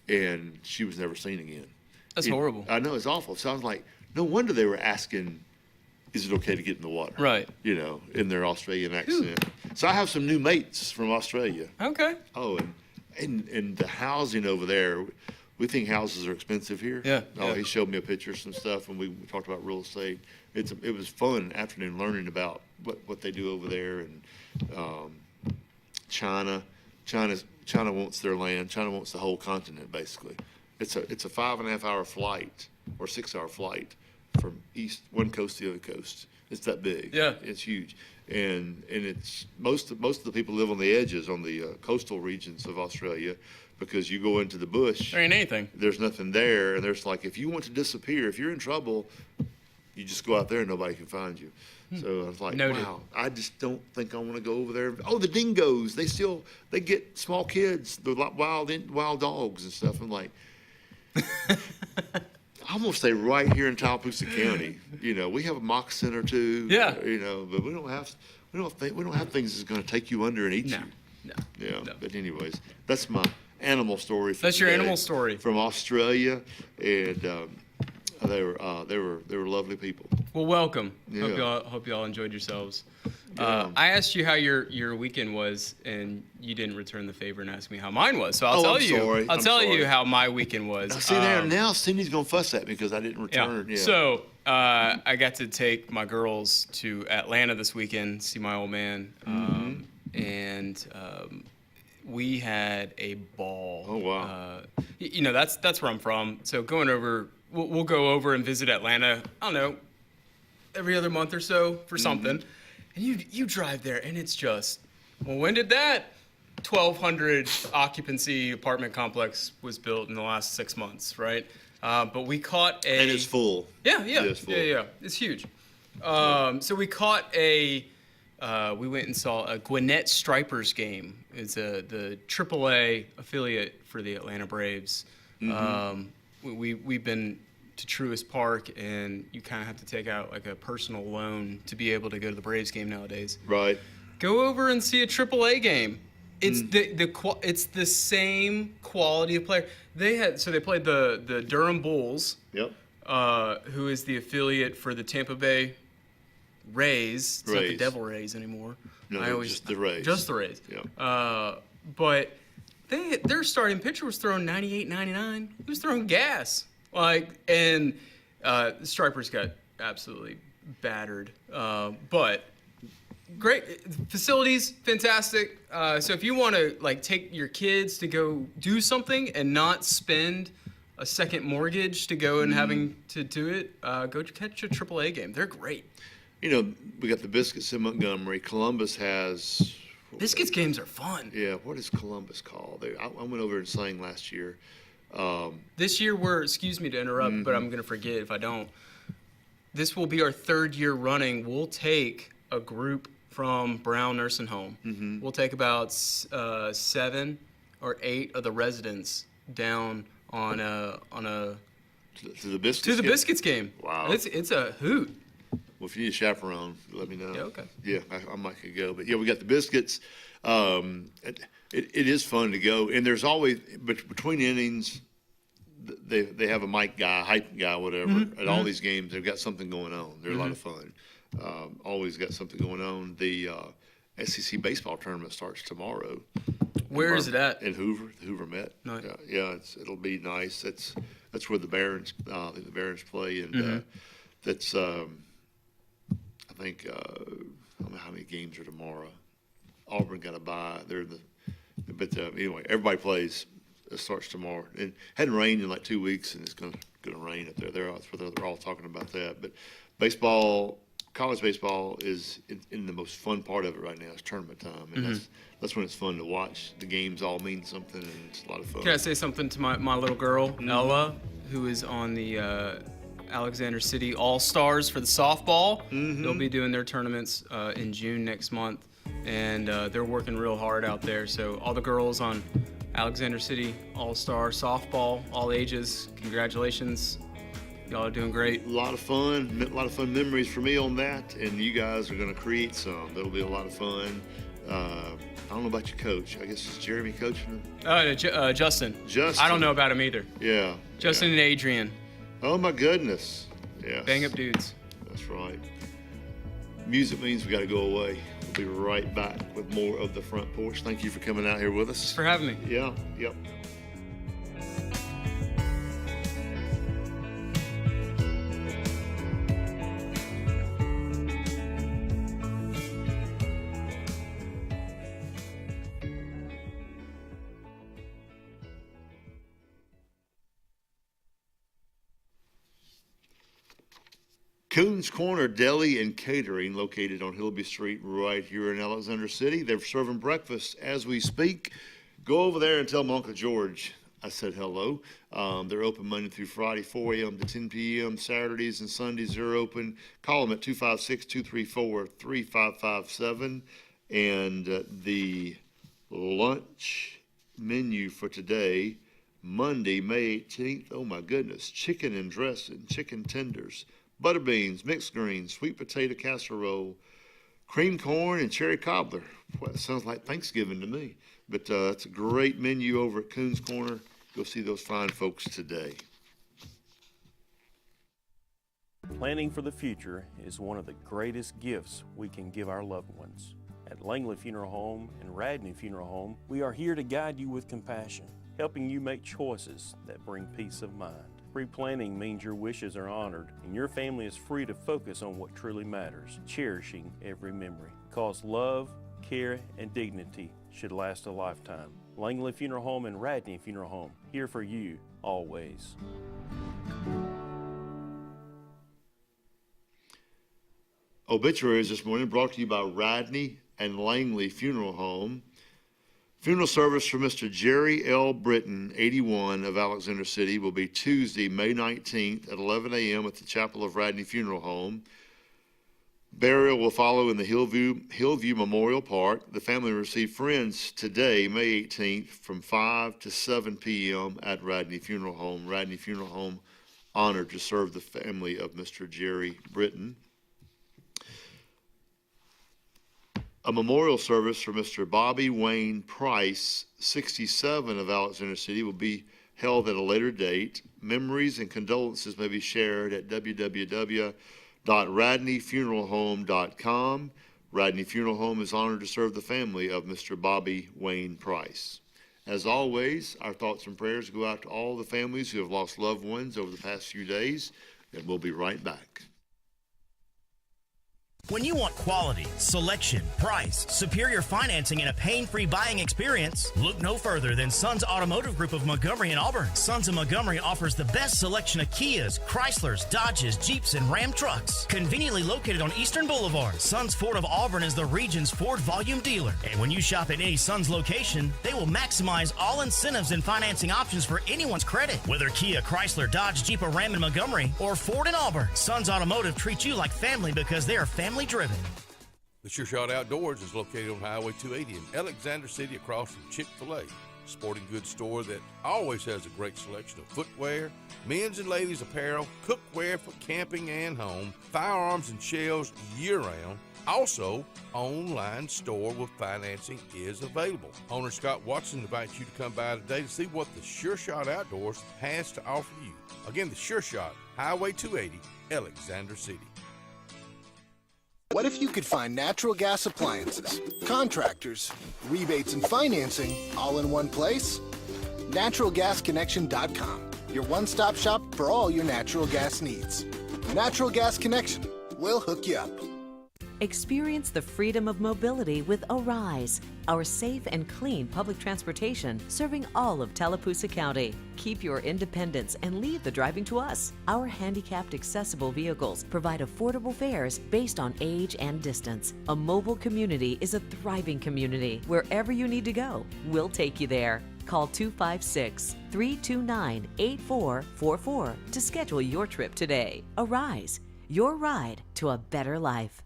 and she was never seen again. That's horrible. I know, it's awful. It sounds like, no wonder they were asking, is it okay to get in the water? Right. In their Australian accent. So I have some new mates from Australia. Okay. Oh, and the housing over there, we think houses are expensive here. Yeah. He showed me a picture of some stuff, and we talked about real estate. It was fun afternoon learning about what they do over there, and China wants their land. China wants the whole continent, basically. It's a 5.5 hour flight or 6 hour flight from one coast to the other coast. It's that big. Yeah. It's huge. And it's most of the people live on the edges, on the coastal regions of Australia, because you go into the bush. There ain't anything. There's nothing there, and there's like, if you want to disappear, if you're in trouble, you just go out there and nobody can find you. So I was like, Noted. wow, I just don't think I want to go over there. Oh, the dingoes, they get small kids, the wild dogs and stuff. I'm like, I'm gonna stay right here in Tallapoosa County. We have a mock center too. Yeah. But we don't have things that's gonna take you under and eat you. No. Yeah. But anyways, that's my animal story. That's your animal story from Australia, and they were lovely people. Well, welcome. Yeah. Hope y'all enjoyed yourselves. Yeah. I asked you how your weekend was, and you didn't return the favor and ask me how mine was. So I'll tell you how my weekend was. Now, see now Cindy's gonna fuss at me because I didn't return. Yeah. So I got to take my girls to Atlanta this weekend, see my old man, and we had a ball. Oh wow. That's where I'm from. So going over, we'll go over and visit Atlanta. I don't know, every other month or so for something. And you drive there, and it's just, well, when did that 1,200 occupancy apartment complex was built in the last 6 months, right? But we caught a... And it's full. Yeah. It's full. Yeah. It's huge. So we caught we went and saw a Gwinnett Stripers game. It's the AAA affiliate for the Atlanta Braves. We've been to Truist Park, and you kind of have to take out like a personal loan to be able to go to the Braves game nowadays. Right. Go over and see a AAA game. It's it's the same quality of player. They played the Durham Bulls. Yep. Who is the affiliate for the Tampa Bay Rays? It's not the Devil Rays anymore. No, just the Rays. Just the Rays. Yep. But their starting pitcher was throwing 98, 99. He was throwing gas. And the Stripers got absolutely battered. But great facilities, fantastic. So if you want to take your kids to go do something and not spend a second mortgage to go and having to do it, go catch a AAA game. They're great. We got the Biscuits in Montgomery. Columbus has... Biscuits games are fun. Yeah, what is Columbus called? I went over and sang last year. This year excuse me to interrupt, but I'm going to forget if I don't. This will be our 3rd year running. We'll take a group from Brown Nursing Home. We'll take about 7 or 8 of the residents down on a to the Biscuits game. Wow. It's a hoot. Well, if you need a chaperone, let me know. Yeah, okay. Yeah, I might could go. But yeah, we got the Biscuits. It is fun to go, and there's always between innings, they have a mic guy, hype guy, whatever. At all these games, they've got something going on. They're a lot of fun. Always got something going on. The SEC baseball tournament starts tomorrow. Where is it at? In Hoover, the Hoover Met. Nice. Yeah, it'll be nice. That's where the Barons, I think the Barons play, and that's I think I don't know how many games are tomorrow. Auburn got a bye. But anyway, everybody plays. It starts tomorrow. It hadn't rained in like 2 weeks, and it's going to rain up there. They're all talking about that. But baseball, college baseball is in the most fun part of it right now. It's tournament time, and that's when it's fun to watch. The games all mean something, and it's a lot of fun. Can I say something to my little girl, Ella, who is on the Alexander City All-Stars for the softball? They'll be doing their tournaments in June next month, and they're working real hard out there. So all the girls on Alexander City All-Star softball, all ages, congratulations. Y'all are doing great. A lot of fun memories for me on that, and you guys are going to create some. That'll be a lot of fun. I don't know about your coach. I guess it's Jeremy coaching them? Justin. Justin. I don't know about him either. Yeah. Justin and Adrian. Oh, my goodness. Yes. Bang up dudes. That's right. Music means we got to go away. We'll be right back with more of The Front Porch. Thank you for coming out here with us. Thanks for having me. Yeah, yep. Coons Corner Deli and Catering, located on Hillby Street right here in Alexander City. They're serving breakfast as we speak. Go over there and tell them Uncle George I said hello. They're open Monday through Friday, 4 a.m. to 10 p.m. Saturdays and Sundays they're open. Call them at 256-234-3557. And the lunch menu for today, Monday, May 18th, oh my goodness, chicken and dressing, chicken tenders, butter beans, mixed greens, sweet potato casserole, cream corn, and cherry cobbler. Well, that sounds like Thanksgiving to me. But it's a great menu over at Coons Corner. Go see those fine folks today. Planning for the future is one of the greatest gifts we can give our loved ones. At Langley Funeral Home and Radney Funeral Home, we are here to guide you with compassion, helping you make choices that bring peace of mind. Pre-planning means your wishes are honored and your family is free to focus on what truly matters, cherishing every memory. Because love, care, and dignity should last a lifetime. Langley Funeral Home and Radney Funeral Home, here for you always. Obituaries this morning brought to you by Radney and Langley Funeral Home. Funeral service for Mr. Jerry L. Britton, 81, of Alexander City, will be Tuesday, May 19th at 11 a.m. at the Chapel of Radney Funeral Home. Burial will follow in the Hillview Memorial Park. The family will receive friends today, May 18th, from 5 to 7 p.m. at Radney Funeral Home. Radney Funeral Home honored to serve the family of Mr. Jerry Britton. A memorial service for Mr. Bobby Wayne Price, 67, of Alexander City, will be held at a later date. Memories and condolences may be shared at www.radneyfuneralhome.com. Radney Funeral Home is honored to serve the family of Mr. Bobby Wayne Price. As always, our thoughts and prayers go out to all the families who have lost loved ones over the past few days, and we'll be right back. When you want quality, selection, price, superior financing, and a pain-free buying experience, look no further than Sons Automotive Group of Montgomery and Auburn. Sons of Montgomery offers the best selection of Kias, Chryslers, Dodges, Jeeps, and Ram trucks. Conveniently located on Eastern Boulevard, Sons Ford of Auburn is the region's Ford volume dealer. And when you shop at any Sons location, they will maximize all incentives and financing options for anyone's credit. Whether Kia, Chrysler, Dodge, Jeep, or Ram in Montgomery, or Ford in Auburn, Sons Automotive treats you like family because they are family driven. The Sure Shot Outdoors is located on Highway 280 in Alexander City across from Chick-fil-A. Sporting goods store that always has a great selection of footwear, men's and ladies apparel, cookware for camping and home, firearms and shells year-round. Also, online store with financing is available. Owner Scott Watson invites you to come by today to see what the Sure Shot Outdoors has to offer you. Again, the Sure Shot, Highway 280, Alexander City. What if you could find natural gas appliances, contractors, rebates, and financing all in one place? NaturalGasConnection.com, your one-stop shop for all your natural gas needs. Natural Gas Connection, we'll hook you up. Experience the freedom of mobility with Arise, our safe and clean public transportation serving all of Tallapoosa County. Keep your independence and leave the driving to us. Our handicapped accessible vehicles provide affordable fares based on age and distance. A mobile community is a thriving community. Wherever you need to go, we'll take you there. Call 256-329-8444 to schedule your trip today. Arise, your ride to a better life.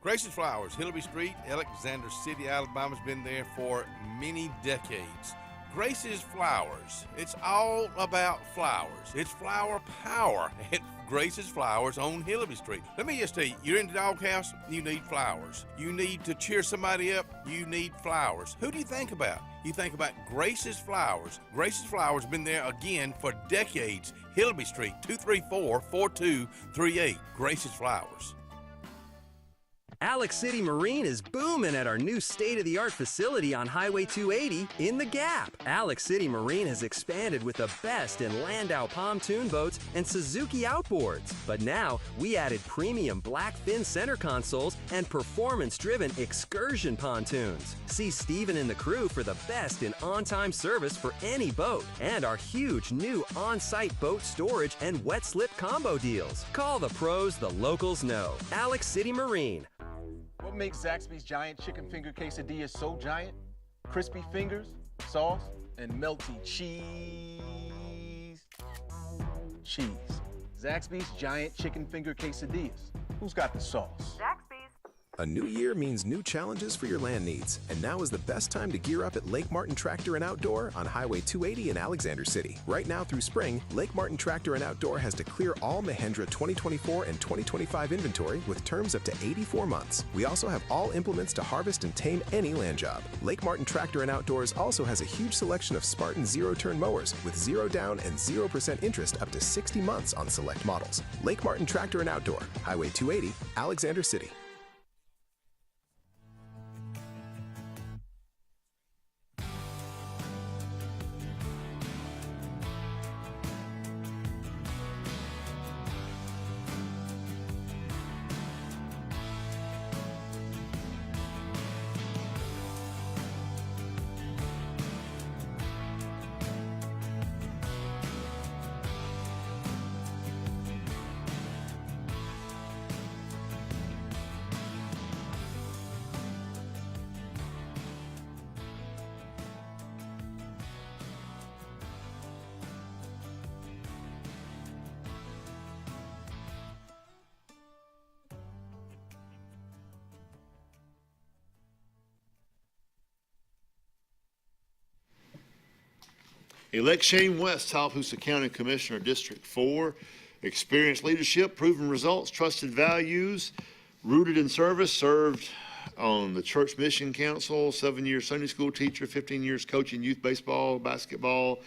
Grace's Flowers, Hillby Street, Alexander City, Alabama's been there for many decades. Grace's Flowers, it's all about flowers. It's flower power at Grace's Flowers on Hillby Street. Let me just tell you, you're in the doghouse, you need flowers. You need to cheer somebody up, you need flowers. Who do you think about? You think about Grace's Flowers. Grace's Flowers been there again for decades. Hillby Street, 234-4238. Grace's Flowers. Alex City Marine is booming at our new state-of-the-art facility on Highway 280 in the Gap. Alex City Marine has expanded with the best in Landau pontoon boats and Suzuki outboards. But now, we added premium black fin center consoles and performance-driven excursion pontoons. See Steven and the crew for the best in on-time service for any boat and our huge new on-site boat storage and wet slip combo deals. Call the pros the locals know. Alex City Marine. What makes Zaxby's giant chicken finger quesadilla so giant? Crispy fingers, sauce, and melty cheese. Zaxby's giant chicken finger quesadillas. Who's got the sauce? A new year means new challenges for your land needs, and now is the best time to gear up at Lake Martin Tractor and Outdoor on Highway 280 in Alexander City. Right now through spring, Lake Martin Tractor and Outdoor has to clear all Mahindra 2024 and 2025 inventory with terms up to 84 months. We also have all implements to harvest and tame any land job. Lake Martin Tractor and Outdoors also has a huge selection of Spartan zero-turn mowers with 0 down and 0% interest up to 60 months on select models. Lake Martin Tractor and Outdoor, Highway 280, Alexander City. Elect Shane West, Tallapoosa County Commissioner, District 4. Experienced leadership, proven results, trusted values, rooted in service, served on the Church Mission Council, 7-year Sunday school teacher, 15 years coaching youth baseball, basketball,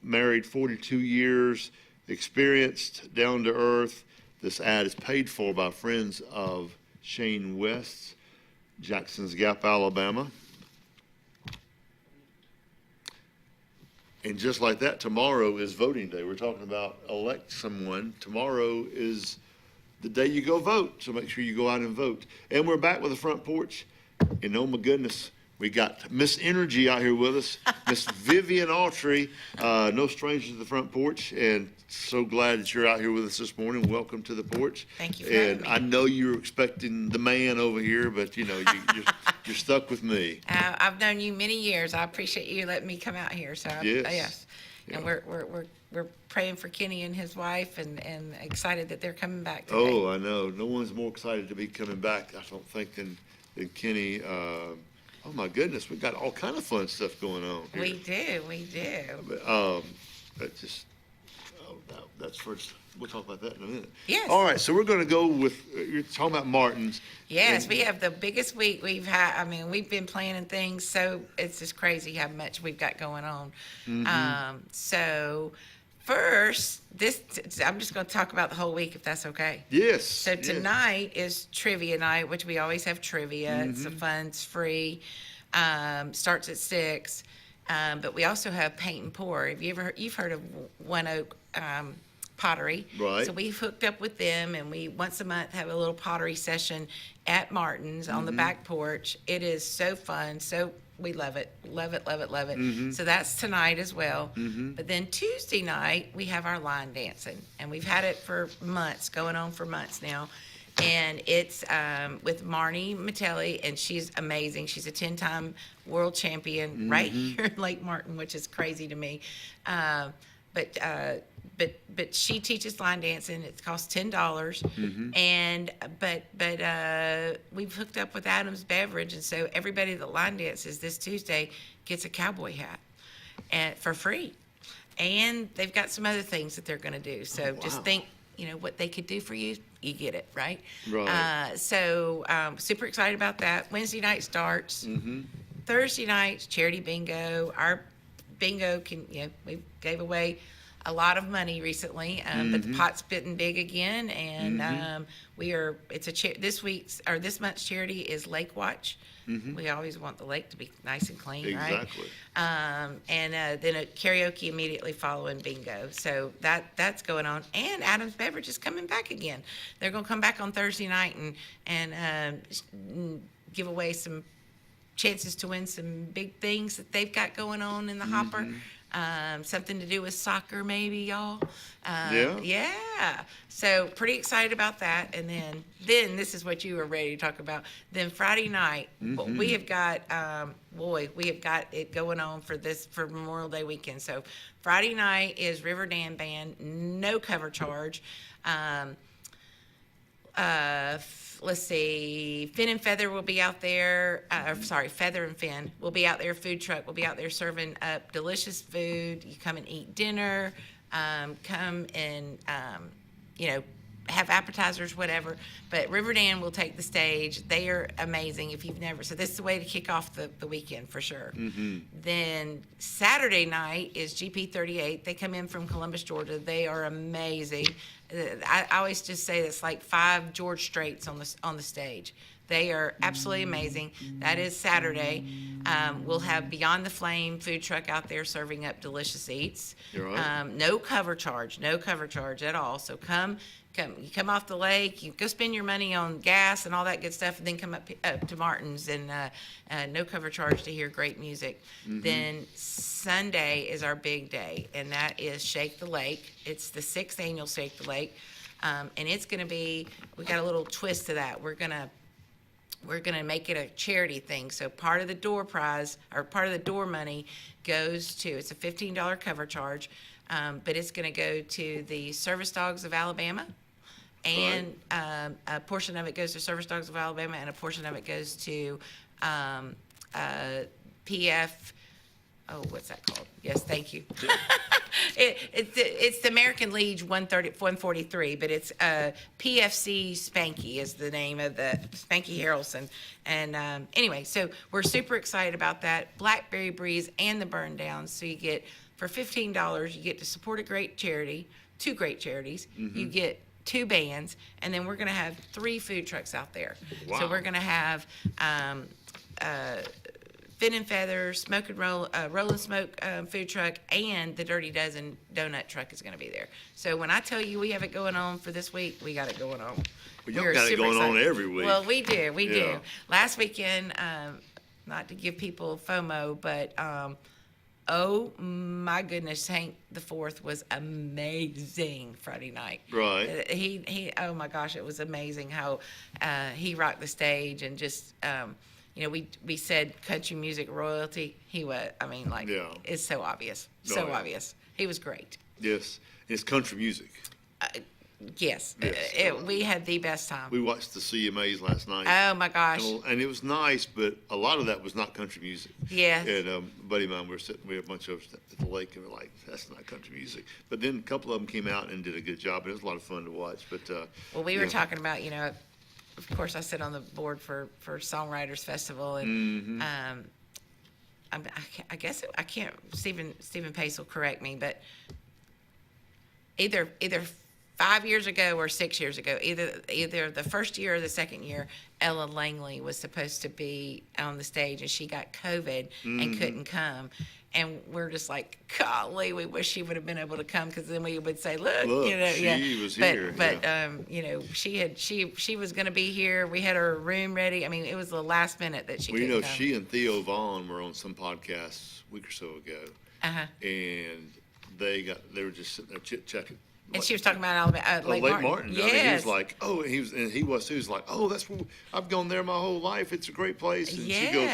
married 42 years, experienced, down to earth. This ad is paid for by friends of Shane West, Jackson's Gap, Alabama. And just like that, tomorrow is voting day. We're talking about elect someone. Tomorrow is the day you go vote, so make sure you go out and vote. And we're back with the front porch. And oh my goodness, we got Miss Energy out here with us, Miss Vivian Autry, no stranger to the front porch, and so glad that you're out here with us this morning. Welcome to the porch. Thank you for having And me. I know you were expecting the man over here, but you know you're stuck with me. I've known you many years. I appreciate you letting me come out here. So Yes. And we're praying for Kenny and his wife, and excited that they're coming back today. Oh, I know. No one's more excited to be coming back, I don't think, than Kenny. Oh my goodness, we've got all kind of fun stuff going on here. We do. That's first. We'll talk about that in a minute. Yes. All right, so we're going to go with, you're talking about Martin's. Yes, And- we have the biggest week we've had. I mean, we've been planning things, so it's just crazy how much we've got going on. Mhm. So first, I'm just going to talk about the whole week, if that's okay. Yes. So yes. tonight is trivia night, which we always have trivia. It's a fun, it's free. Starts at 6. But we also have paint and pour. You've heard of One Oak Pottery. Right. So we've hooked up with them, and we once a month have a little pottery session at Martin's on the back porch. It is so fun. So we love it. Love it. Mhm. So that's tonight as well. Mhm. But then Tuesday night, we have our line dancing. And we've had it for months, going on for months now. And it's with Marnie Matelli, and she's amazing. She's a 10-time world champion right here in Lake Martin, which is crazy to me. But she teaches line dancing. It costs $10, and but we've hooked up with Adams Beverage, and so everybody that line dances this Tuesday gets a cowboy hat, and for free. And they've got some other things that they're going to do. So just think, what they could do for you. You get it, right? Right. So super excited about that. Wednesday night starts. Thursday night, charity bingo. Our bingo we gave away a lot of money recently, but the pot's getting big again, and this month's charity is Lake Watch. We always want the lake to be nice and clean, Exactly. right? And then a karaoke immediately following bingo. So that's going on. And Adam's Beverage is coming back again. They're going to come back on Thursday night and give away some chances to win some big things that they've got going on in the hopper. Something to do with soccer, maybe, y'all. Yeah. So pretty excited about that. And then this is what you were ready to talk about. Then Friday night, we have got it going on for Memorial Day weekend. So Friday night is River Dam Band, no cover charge. Let's see, Finn and Feather will be out there. Feather and Finn will be out there. Food truck will be out there serving up delicious food. You come and eat dinner. Come and have appetizers, whatever. But Riverdam will take the stage. They are amazing. If you've never, so this is the way to kick off the weekend for sure. Then Saturday night is GP38. They come in from Columbus, Georgia. They are amazing. I always just say it's like 5 George Straits on the stage. They are absolutely amazing. That is Saturday. We'll have Beyond the Flame food truck out there serving up delicious eats. You're right. No cover charge at all. So you come off the lake, you go spend your money on gas and all that good stuff, and then come up to Martin's, and no cover charge to hear great music. Then Sunday is our big day, and that is Shake the Lake. It's the 6th annual Shake the Lake, and it's going to be, we got a little twist to that. We're going to make it a charity thing. So part of the door prize, or part of the door money, goes to, it's a $15 cover charge, but it's going to go to the Service Dogs of Alabama. And a portion of it goes to Service Dogs of Alabama, and a portion of it goes to PF. Oh, what's that called? Yes, thank you. It's the American Legion 143, but it's PFC Spanky is the name of the Spanky Harrelson. And anyway, so we're super excited about that. Blackberry Breeze and the Burn Downs. So you get, for $15, you get to support a great charity, 2 great charities. You get 2 bands, and then we're going to have 3 food trucks out there. Wow. So we're going to have Fin and Feather, Smoke and Roll and Smoke food truck, and the Dirty Dozen donut truck is going to be there. So when I tell you we have it going on for this week, we got it going on. Well, y'all got it going on every week. Well, we do. Last weekend, not to give people FOMO, but oh my goodness, Hank the Fourth was amazing Friday night. Right. He oh my gosh, it was amazing how he rocked the stage, and just we said country music royalty. He was, it's so obvious. Obvious. He was great. Yes. It's country music. Yes. We had the best time. We watched the CMAs last night. Oh my gosh. And it was nice, but a lot of that was not country music. Yeah. And a buddy of mine, we had a bunch of us at the lake, and we're like, that's not country music. But then a couple of them came out and did a good job, and it was a lot of fun to watch. But well, we were talking about, of course, I sit on the board for Songwriters Festival, and I guess I can't. Stephen Pace will correct me, but either 5 years ago or 6 years ago, either the first year or the second year, Ella Langley was supposed to be on the stage, and she got COVID and couldn't come. And we're just like, golly, we wish she would have been able to come, because then we would say, look, she was here. But she was going to be here. We had her room ready. I mean, it was the last minute that she couldn't come. She and Theo Vaughn were on some podcasts a week or so ago, and they were just sitting there chit-chatting. And she was talking about Lake Martin. Yes. I mean, he was like, oh, he was like, oh, that's where I've gone there my whole life. It's a great place. And she goes,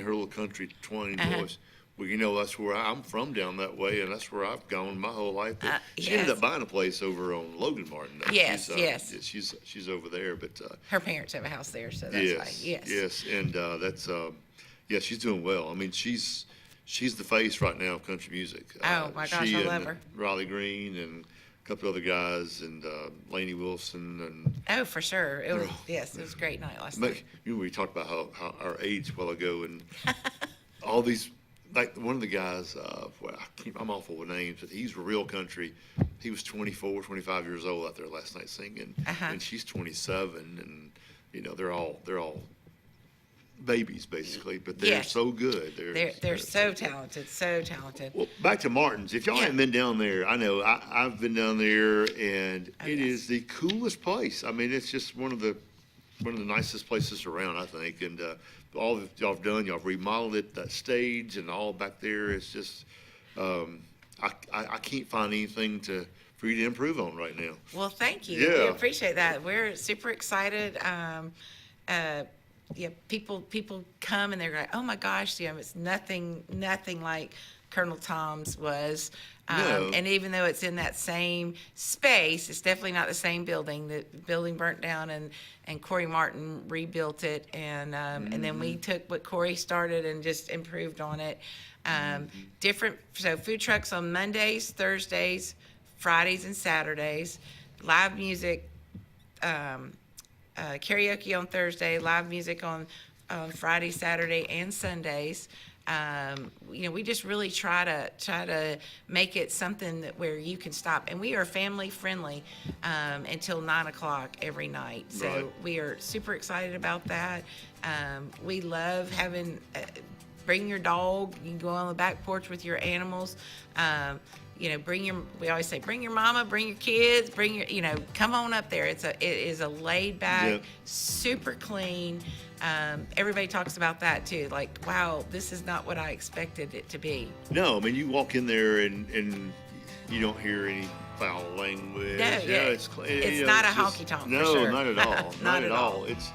her little country twang voice. Well, that's where I'm from, down that way, and that's where I've gone my whole life. She ended up buying a place over on Logan Martin. Though. Yes. She's over there, but her parents have a house there, so that's why. Yes, and that's she's doing well. I mean, she's the face right now of country music. Oh my gosh, I love her. Riley Green and a couple other guys, and Lainey Wilson, and oh, for sure, it was it was a great night last night. We talked about how our age a while ago, and all these like one of the guys, well, I'm awful with names, but he's real country. He was 24, 25 years old out there last night singing, and she's 27, and you know they're all babies basically, but they're so good. They're so talented, so talented. Well, back to Martin's. If y'all haven't been down there, I know I've been down there, and it is the coolest place. I mean, it's just one of the nicest places around, I think, and all that y'all have done, y'all have remodeled it, that stage and all back there. It's just, I can't find anything for you to improve on right now. Well, thank you. Yeah. We appreciate that. We're super excited. People come and they're like, oh my gosh, it's nothing like Colonel Tom's was. No. And even though it's in that same space, it's definitely not the same building. The building burnt down, and Corey Martin rebuilt it, and then we took what Corey started and just improved on it. So food trucks on Mondays, Thursdays, Fridays, and Saturdays. Live music, karaoke on Thursday. Live music on Friday, Saturday, and Sundays. We just really try to make it something where you can stop, and we are family friendly until 9:00 every night. So we are super excited about that. We love having bring your dog. You can go on the back porch with your animals. We always say, bring your mama, bring your kids, come on up there. It is a laid back, super clean. Everybody talks about that too. Like, wow, this is not what I expected it to be. No, I mean, you walk in there and you don't hear any foul language. No, it's not a honky tonk. No, for sure. not at all. not at all. It's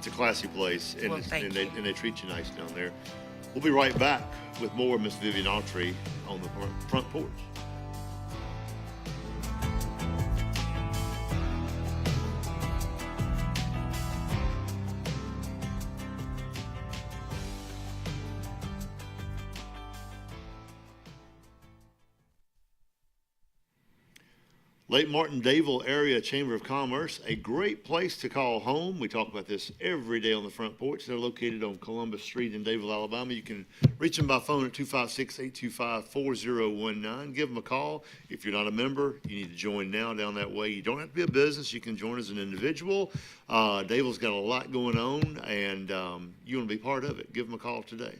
a classy place, and, Well, they treat you nice down there. We'll be right back with more Miss Vivian Autry on the front porch. Lake Martin-Dayville Area Chamber of Commerce, a great place to call home. We talk about this every day on the front porch. They're located on Columbus Street in Dayville, Alabama. You can reach them by phone at 256-825-4019. Give them a call. If you're not a member, you need to join now down that way. You don't have to be a business. You can join as an individual. Dayville's got a lot going on, and you want to be part of it. Give them a call today.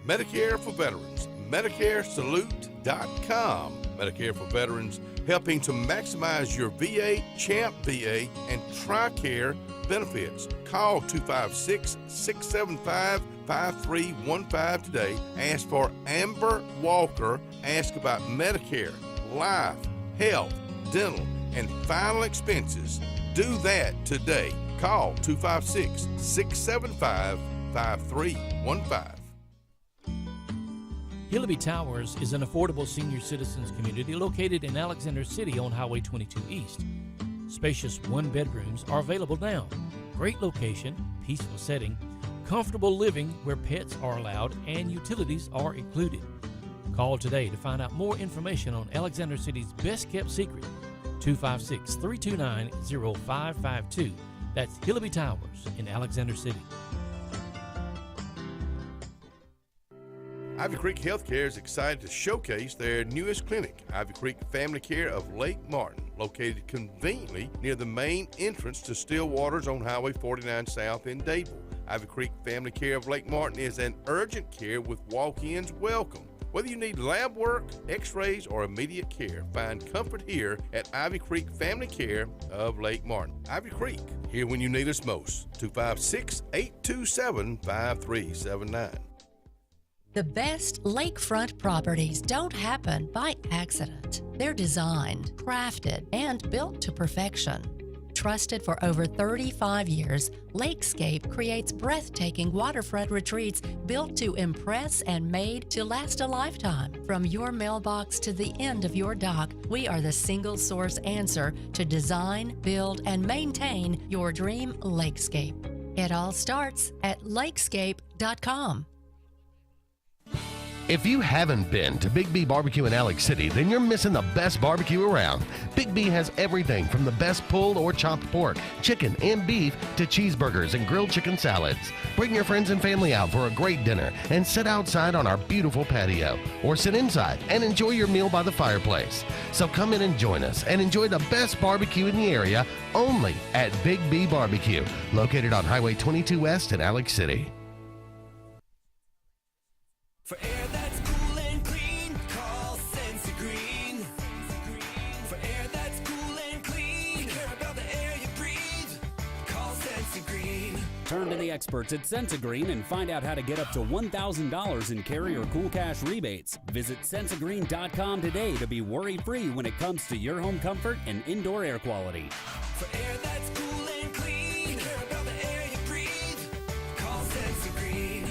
Medicare for Veterans, MedicareSalute.com. Medicare for Veterans, helping to maximize your VA, CHAMP VA, and TRICARE benefits. Call 256-675-5315 today. Ask for Amber Walker. Ask about Medicare, life, health, dental, and final expenses. Do that today. Call 256-675-5315. Hillaby Towers is an affordable senior citizens community located in Alexander City on Highway 22 East. Spacious one-bedrooms are available now. Great location, peaceful setting, comfortable living where pets are allowed and utilities are included. Call today to find out more information on Alexander City's best-kept secret, 256-329-0552. That's Hillaby Towers in Alexander City. Ivy Creek Healthcare is excited to showcase their newest clinic, Ivy Creek Family Care of Lake Martin, located conveniently near the main entrance to Stillwater's on Highway 49 South in Dayville. Ivy Creek Family Care of Lake Martin is an urgent care with walk-ins welcome. Whether you need lab work, x-rays, or immediate care, find comfort here at Ivy Creek Family Care of Lake Martin. Ivy Creek, here when you need us most. 256-827-5379. The best lakefront properties don't happen by accident. They're designed, crafted, and built to perfection. Trusted for over 35 years, Lakescape creates breathtaking waterfront retreats built to impress and made to last a lifetime. From your mailbox to the end of your dock, we are the single source answer to design, build, and maintain your dream lakescape. It all starts at lakescape.com. If you haven't been to Big B Barbecue in Alex City, then you're missing the best barbecue around. Big B has everything from the best pulled or chopped pork, chicken, and beef to cheeseburgers and grilled chicken salads. Bring your friends and family out for a great dinner and sit outside on our beautiful patio, or sit inside and enjoy your meal by the fireplace. So come in and join us and enjoy the best barbecue in the area only at Big B Barbecue, located on Highway 22 West in Alex City. For air that's cool and clean, call Sensi Green. For air that's cool and clean, care about the air you breathe, call Sensi Green. Turn to the experts at Sensi Green and find out how to get up to $1,000 in carrier cool cash rebates. Visit sensigreen.com today to be worry-free when it comes to your home comfort and indoor air quality. For air that's cool and clean, care about the air you breathe, call Sensi Green.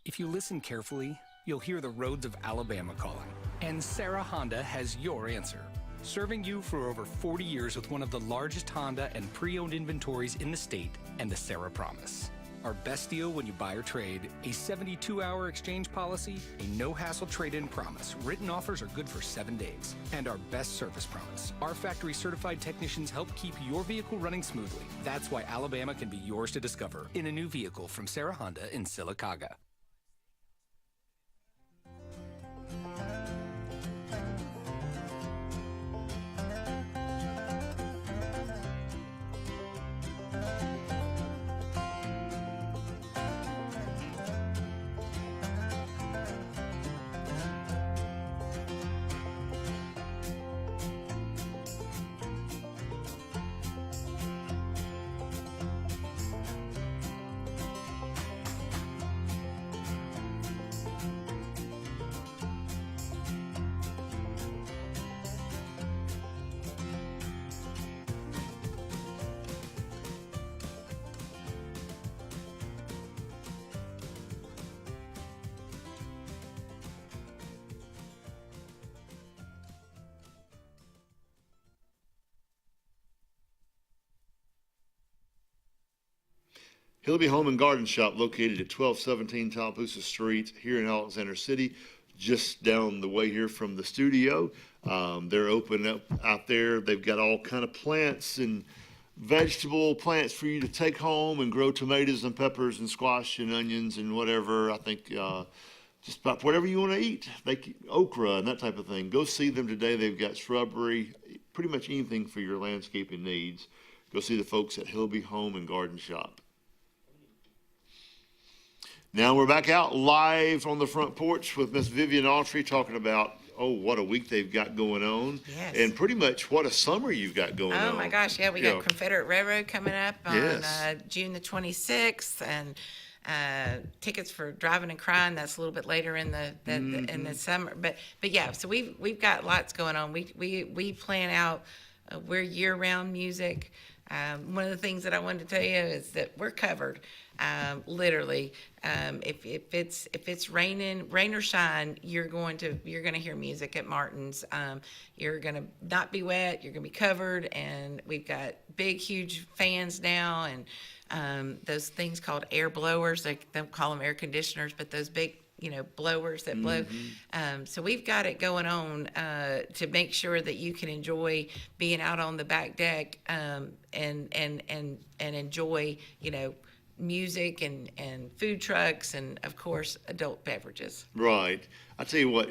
If you listen carefully, you'll hear the roads of Alabama calling. And Sarah Honda has your answer. Serving you for over 40 years with one of the largest Honda and pre-owned inventories in the state, and the Sarah Promise. Our best deal when you buy or trade, a 72-hour exchange policy, a no-hassle trade-in promise. Written offers are good for 7 days. And our best service promise. Our factory-certified technicians help keep your vehicle running smoothly. That's why Alabama can be yours to discover in a new vehicle from Sarah Honda in Sylacauga. Hillby Home and Garden Shop, located at 1217 Tallapoosa Street here in Alexander City, just down the way here from the studio. They're open up out there. They've got all kind of plants and vegetable plants for you to take home and grow tomatoes and peppers and squash and onions and whatever. I think just about whatever you want to eat, okra and that type of thing. Go see them today. They've got shrubbery, pretty much anything for your landscaping needs. Go see the folks at Hillby Home and Garden Shop. Now we're back out live on the front porch with Miss Vivian Autry talking about, what a week they've got going on. Yes. And pretty much what a summer you've got going on. Oh my gosh, yeah, we got Confederate Railroad coming up on Yes. June the 26th, and tickets for Driving and Crying, that's a little bit later in the in the summer. But yeah, so we've got lots going on. We plan out, we're year-round music. One of the things that I wanted to tell you is that we're covered. Literally, if it's raining, rain or shine, you're going to hear music at Martin's. You're gonna not be wet. You're gonna be covered, and we've got big, huge fans now, and those things called air blowers. They don't call them air conditioners, but those big, blowers that blow. So we've got it going on to make sure that you can enjoy being out on the back deck and enjoy, music and food trucks and of course adult beverages. Right. I tell you what,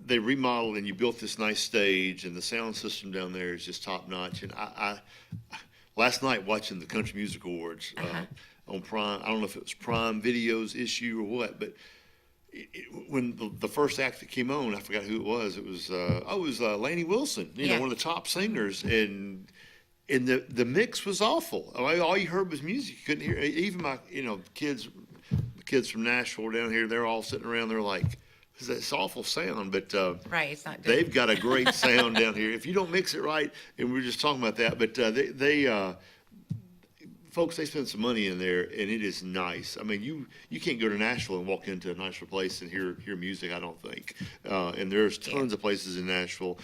they remodeled and you built this nice stage, and the sound system down there is just top notch. And I last night watching the Country Music Awards on Prime, I don't know if it was Prime Video's issue or what, but when the first act that came on, I forgot who it was. It was Lainey Wilson, one of the top singers, and the mix was awful. All you heard was music. You couldn't hear. Even my kids from Nashville down here, they're all sitting around. They're like, "It's awful sound," but right, it's not. They've got a great sound down here. If you don't mix it right, and we were just talking about that, but they folks, they spend some money in there, and it is nice. I mean, you can't go to Nashville and walk into a nicer place and hear music, I don't think. And there's tons of places in Nashville.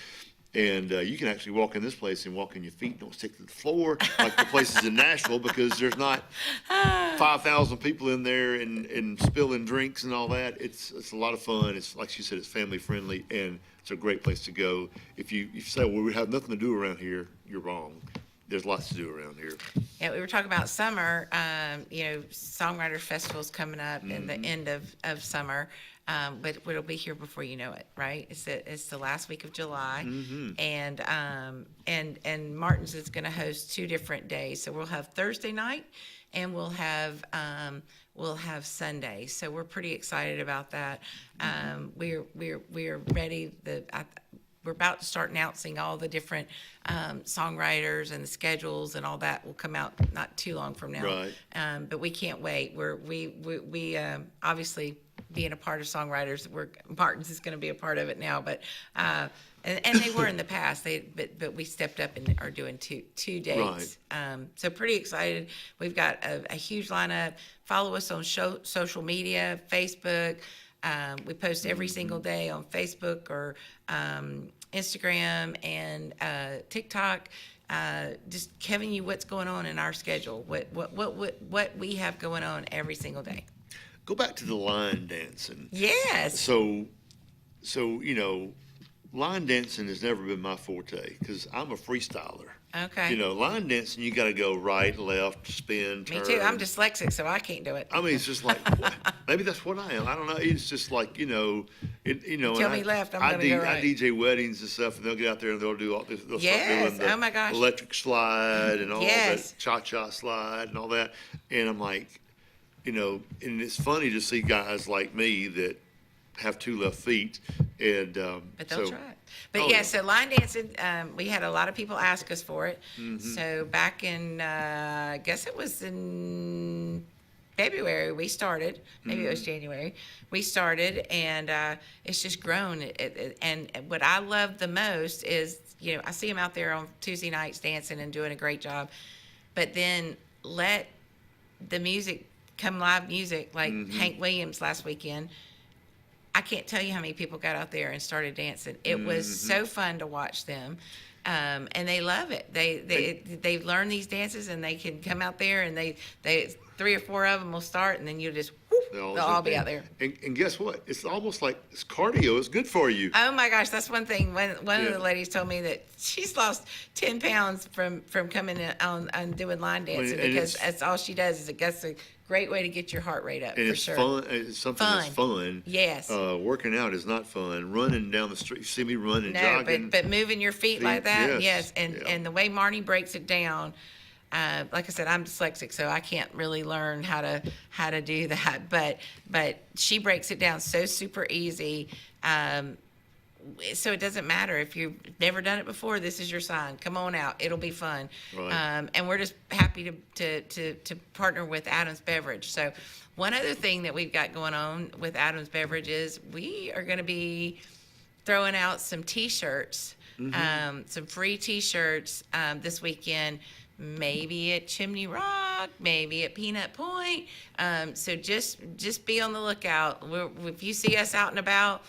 And you can actually walk in this place and walk in your feet, don't stick to the floor like the places in Nashville, because there's not 5,000 people in there and spilling drinks and all that. It's a lot of fun. It's like she said, it's family friendly, and it's a great place to go. If you say, well, we have nothing to do around here, you're wrong. There's lots to do around here. Yeah, we were talking about summer. Songwriters Festival's coming up in the end of summer. But it'll be here before you know it, right? It's the last week of July, and Martin's is going to host 2 different days. So we'll have Thursday night, and we'll have Sunday. So we're pretty excited about that. We're ready. We're about to start announcing all the different songwriters, and the schedules and all that will come out not too long from now. Right. But we can't wait. We obviously, being a part of songwriters, Martin's is going to be a part of it now, but and they were in the past. But we stepped up and are doing two dates. Right. So pretty excited. We've got a huge lineup. Follow us on social media, Facebook. We post every single day on Facebook or Instagram and TikTok. Just giving you what's going on in our schedule, what we have going on every single day. Go back to the line dancing. Yes. So line dancing has never been my forte because I'm a freestyler. Okay. Line dancing, you got to go right, left, spin, turn. Me too. I'm dyslexic, so I can't do it. I mean, it's just like, maybe that's what I am. I don't know. It's just like, Tell me left, I'm going to go right. I DJ weddings and stuff, and they'll get out there and they'll do all this. They'll Yes. start doing the Oh my gosh. electric slide and all Yes. that cha-cha slide and all that. And I'm like, and it's funny to see guys like me that have 2 left feet, and But they'll so, try it. But oh, yeah, so line dancing, we had a lot of people ask us for it. So back in, I guess it was in February we started. Maybe it was January. We started, and it's just grown. And what I love the most is, I see them out there on Tuesday nights dancing and doing a great job. But then let the music come, live music, like Hank Williams last weekend. I can't tell you how many people got out there and started dancing. It was so fun to watch them, and they love it. They've learned these dances, and they can come out there, and they 3 or 4 of them will start, and then you just they'll all be out there. And guess what? It's almost like it's cardio. It's good for you. Oh my gosh, that's one thing. One of the ladies told me that she's lost 10 pounds from coming on doing line dancing, because that's all she does. That's a great way to get your heart rate up, and for it's sure. fun. It's something that's fun. Yes. Working out is not fun. Running down the street, you see me running, No, jogging. but moving your feet like that, yes. And the way Marnie breaks it down, like I said, I'm dyslexic, so I can't really learn how to do that. But she breaks it down so super easy. So it doesn't matter if you've never done it before. This is your sign. Come on out. It'll be fun. Right. And we're just happy to partner with Adams Beverage. So one other thing that we've got going on with Adams Beverage is we are going to be throwing out some T-shirts, some free T-shirts this weekend. Maybe at Chimney Rock, maybe at Peanut Point. So just be on the lookout. If you see us out and about,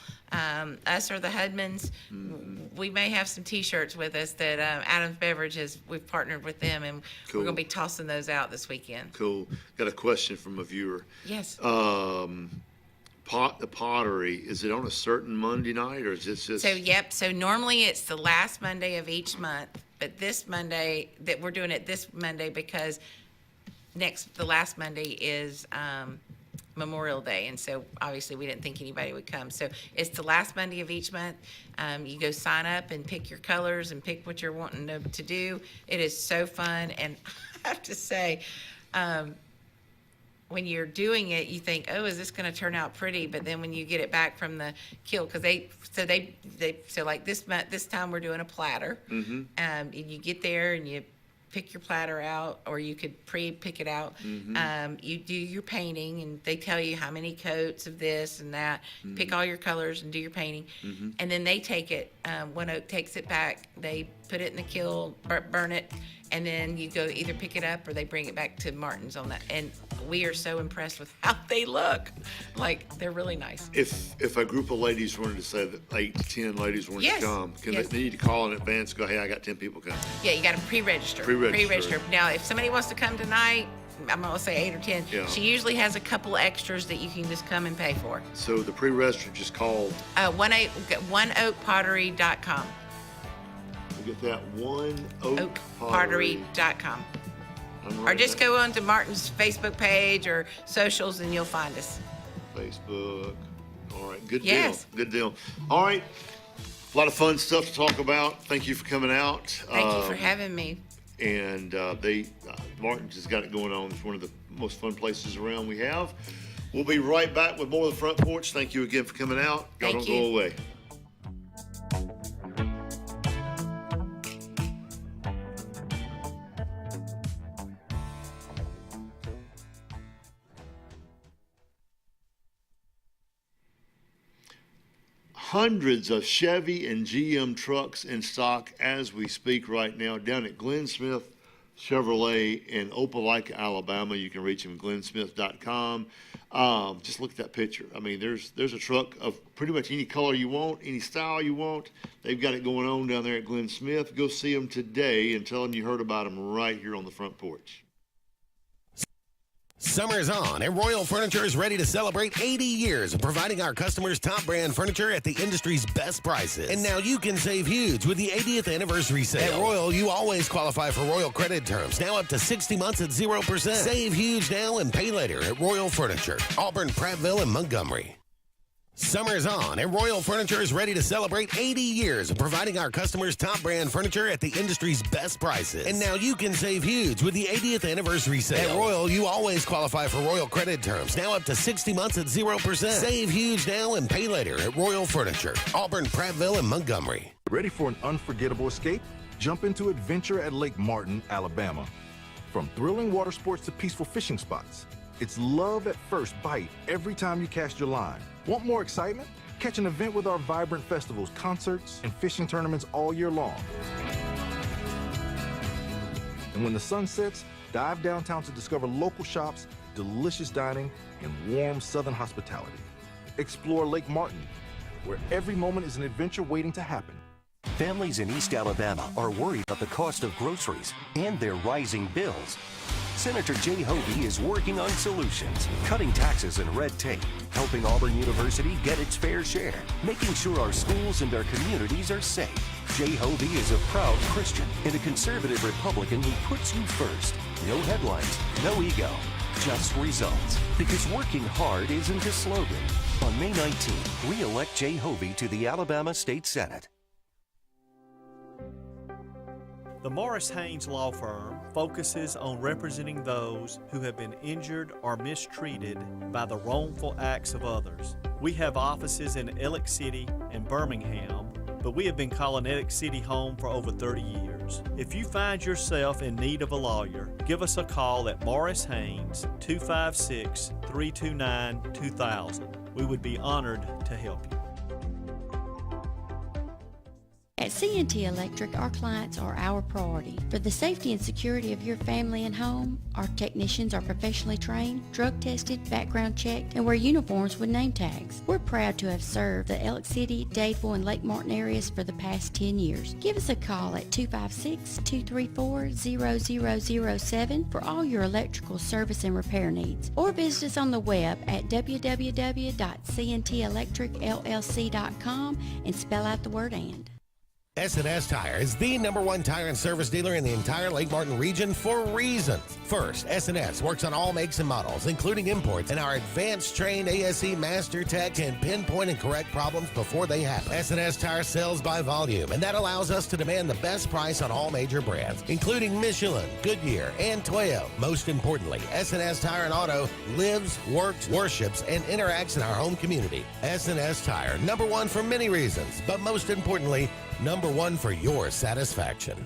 us or the Hudmans, we may have some T-shirts with us that Adams Beverage we've partnered with them, and Cool. we're going to be tossing those out this weekend. Cool. Got a question from a viewer. Yes. The pottery, is it on a certain Monday night, or is it just? So normally it's the last Monday of each month, but this Monday, that we're doing it this Monday because the last Monday is Memorial Day, and so obviously we didn't think anybody would come. So it's the last Monday of each month. You go sign up and pick your colors and pick what you're wanting to do. It is so fun, and I have to say, when you're doing it, you think, oh, is this going to turn out pretty? But then when you get it back from the kiln, because so like this time we're doing a platter. And you get there and you pick your platter out, or you could pre-pick it out. You do your painting, and they tell you how many coats of this and that. Pick all your colors and do your painting. And then they take it, One Oak takes it back, they put it in the kiln, burn it, and then you go either pick it up or they bring it back to Martin's on that. And we are so impressed with how they look. Like, they're really nice. If a group of ladies wanted to say that 8 to 10 ladies wanted Yes. to come, Yes. they need to call in advance and go, hey, I got 10 people coming. Yeah, you got to pre-register. Pre-register. Now, if somebody wants to come tonight, I'm going to say 8 or 10. Yeah. She usually has a couple extras that you can just come and pay for. So the pre-register just called. OneOakPottery.com. We get that Pottery.com. Or just go on to Martin's Facebook page or socials and you'll find us. Facebook. All right, good Yes. deal. Good deal. All right, a lot of fun stuff to talk about. Thank you for coming out. Thank you for having me. And Martin's has got it going on. It's one of the most fun places around we have. We'll be right back with more of the Front Porch. Thank you again for coming out. Y'all Thank don't go away. Hundreds of Chevy and GM trucks in stock as we speak right now down at Glenn Smith Chevrolet in Opelika, Alabama. You can reach them at glennsmith.com. Just look at that picture. I mean, there's a truck of pretty much any color you want, any style you want. They've got it going on down there at Glenn Smith. Go see them today and tell them you heard about them right here on the Front Porch. Summer's on, and Royal Furniture is ready to celebrate 80 years of providing our customers top brand furniture at the industry's best prices. And now you can save huge with the 80th anniversary sale. At Royal, you always qualify for Royal credit terms, now up to 60 months at 0%. Save huge now and pay later at Royal Furniture, Auburn, Prattville, and Montgomery. Summer's on, and Royal Furniture is ready to celebrate 80 years of providing our customers top brand furniture at the industry's best prices. And now you can save huge with the 80th anniversary sale. At Royal, you always qualify for Royal credit terms, now up to 60 months at 0%. Save huge now and pay later at Royal Furniture, Auburn, Prattville, and Montgomery. Ready for an unforgettable escape? Jump into adventure at Lake Martin, Alabama. From thrilling water sports to peaceful fishing spots, it's love at first bite every time you cast your line. Want more excitement? Catch an event with our vibrant festivals, concerts, and fishing tournaments all year long. And when the sun sets, dive downtown to discover local shops, delicious dining, and warm southern hospitality. Explore Lake Martin, where every moment is an adventure waiting to happen. Families in East Alabama are worried about the cost of groceries and their rising bills. Senator Jay Hovey is working on solutions, cutting taxes and red tape, helping Auburn University get its fair share, making sure our schools and our communities are safe. Jay Hovey is a proud Christian and a conservative Republican who puts you first. No headlines, no ego, just results. Because working hard isn't a slogan. On May 19th, re-elect Jay Hovey to the Alabama State Senate. The Morris Haynes Law Firm focuses on representing those who have been injured or mistreated by the wrongful acts of others. We have offices in Ellick City and Birmingham, but we have been calling Ellick City home for over 30 years. If you find yourself in need of a lawyer, give us a call at Morris Haynes, 256-329-2000. We would be honored to help you. At C&T Electric, our clients are our priority. For the safety and security of your family and home, our technicians are professionally trained, drug tested, background checked, and wear uniforms with name tags. We're proud to have served the Ellick City, Dadeville, and Lake Martin areas for the past 10 years. Give us a call at 256-234-0007 for all your electrical service and repair needs, or visit us on the web at www.cntelectricllc.com and spell out the word "and." S&S Tire is the #1 tire and service dealer in the entire Lake Martin region for reasons. First, S&S works on all makes and models, including imports, and our advanced trained ASE Master Tech can pinpoint and correct problems before they happen. S&S Tire sells by volume, and that allows us to demand the best price on all major brands, including Michelin, Goodyear, and Toyo. Most importantly, S&S Tire and Auto lives, works, worships, and interacts in our home community. S&S Tire, #1 for many reasons, but most importantly, #1 for your satisfaction.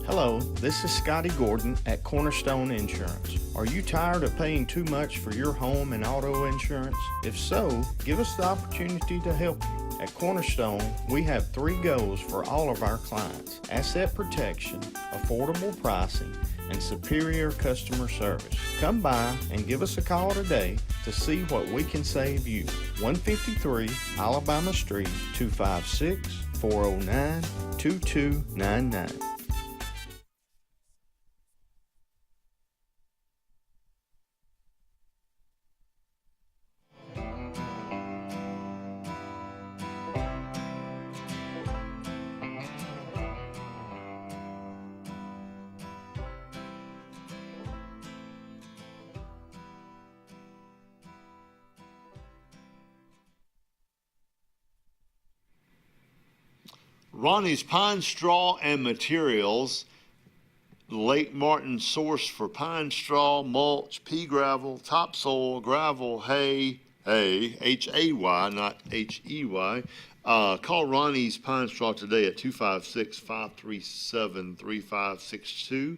Hello, this is Scotty Gordon at Cornerstone Insurance. Are you tired of paying too much for your home and auto insurance? If so, give us the opportunity to help you. At Cornerstone, we have 3 goals for all of our clients: asset protection, affordable pricing, and superior customer service. Come by and give us a call today to see what we can save you. 153 Alabama Street, 256-409-2299. Ronnie's Pine Straw and Materials, Lake Martin source for pine straw, mulch, pea gravel, topsoil, gravel, hay, Hay, not H-E-Y. Call Ronnie's Pine Straw today at 256-537-3562.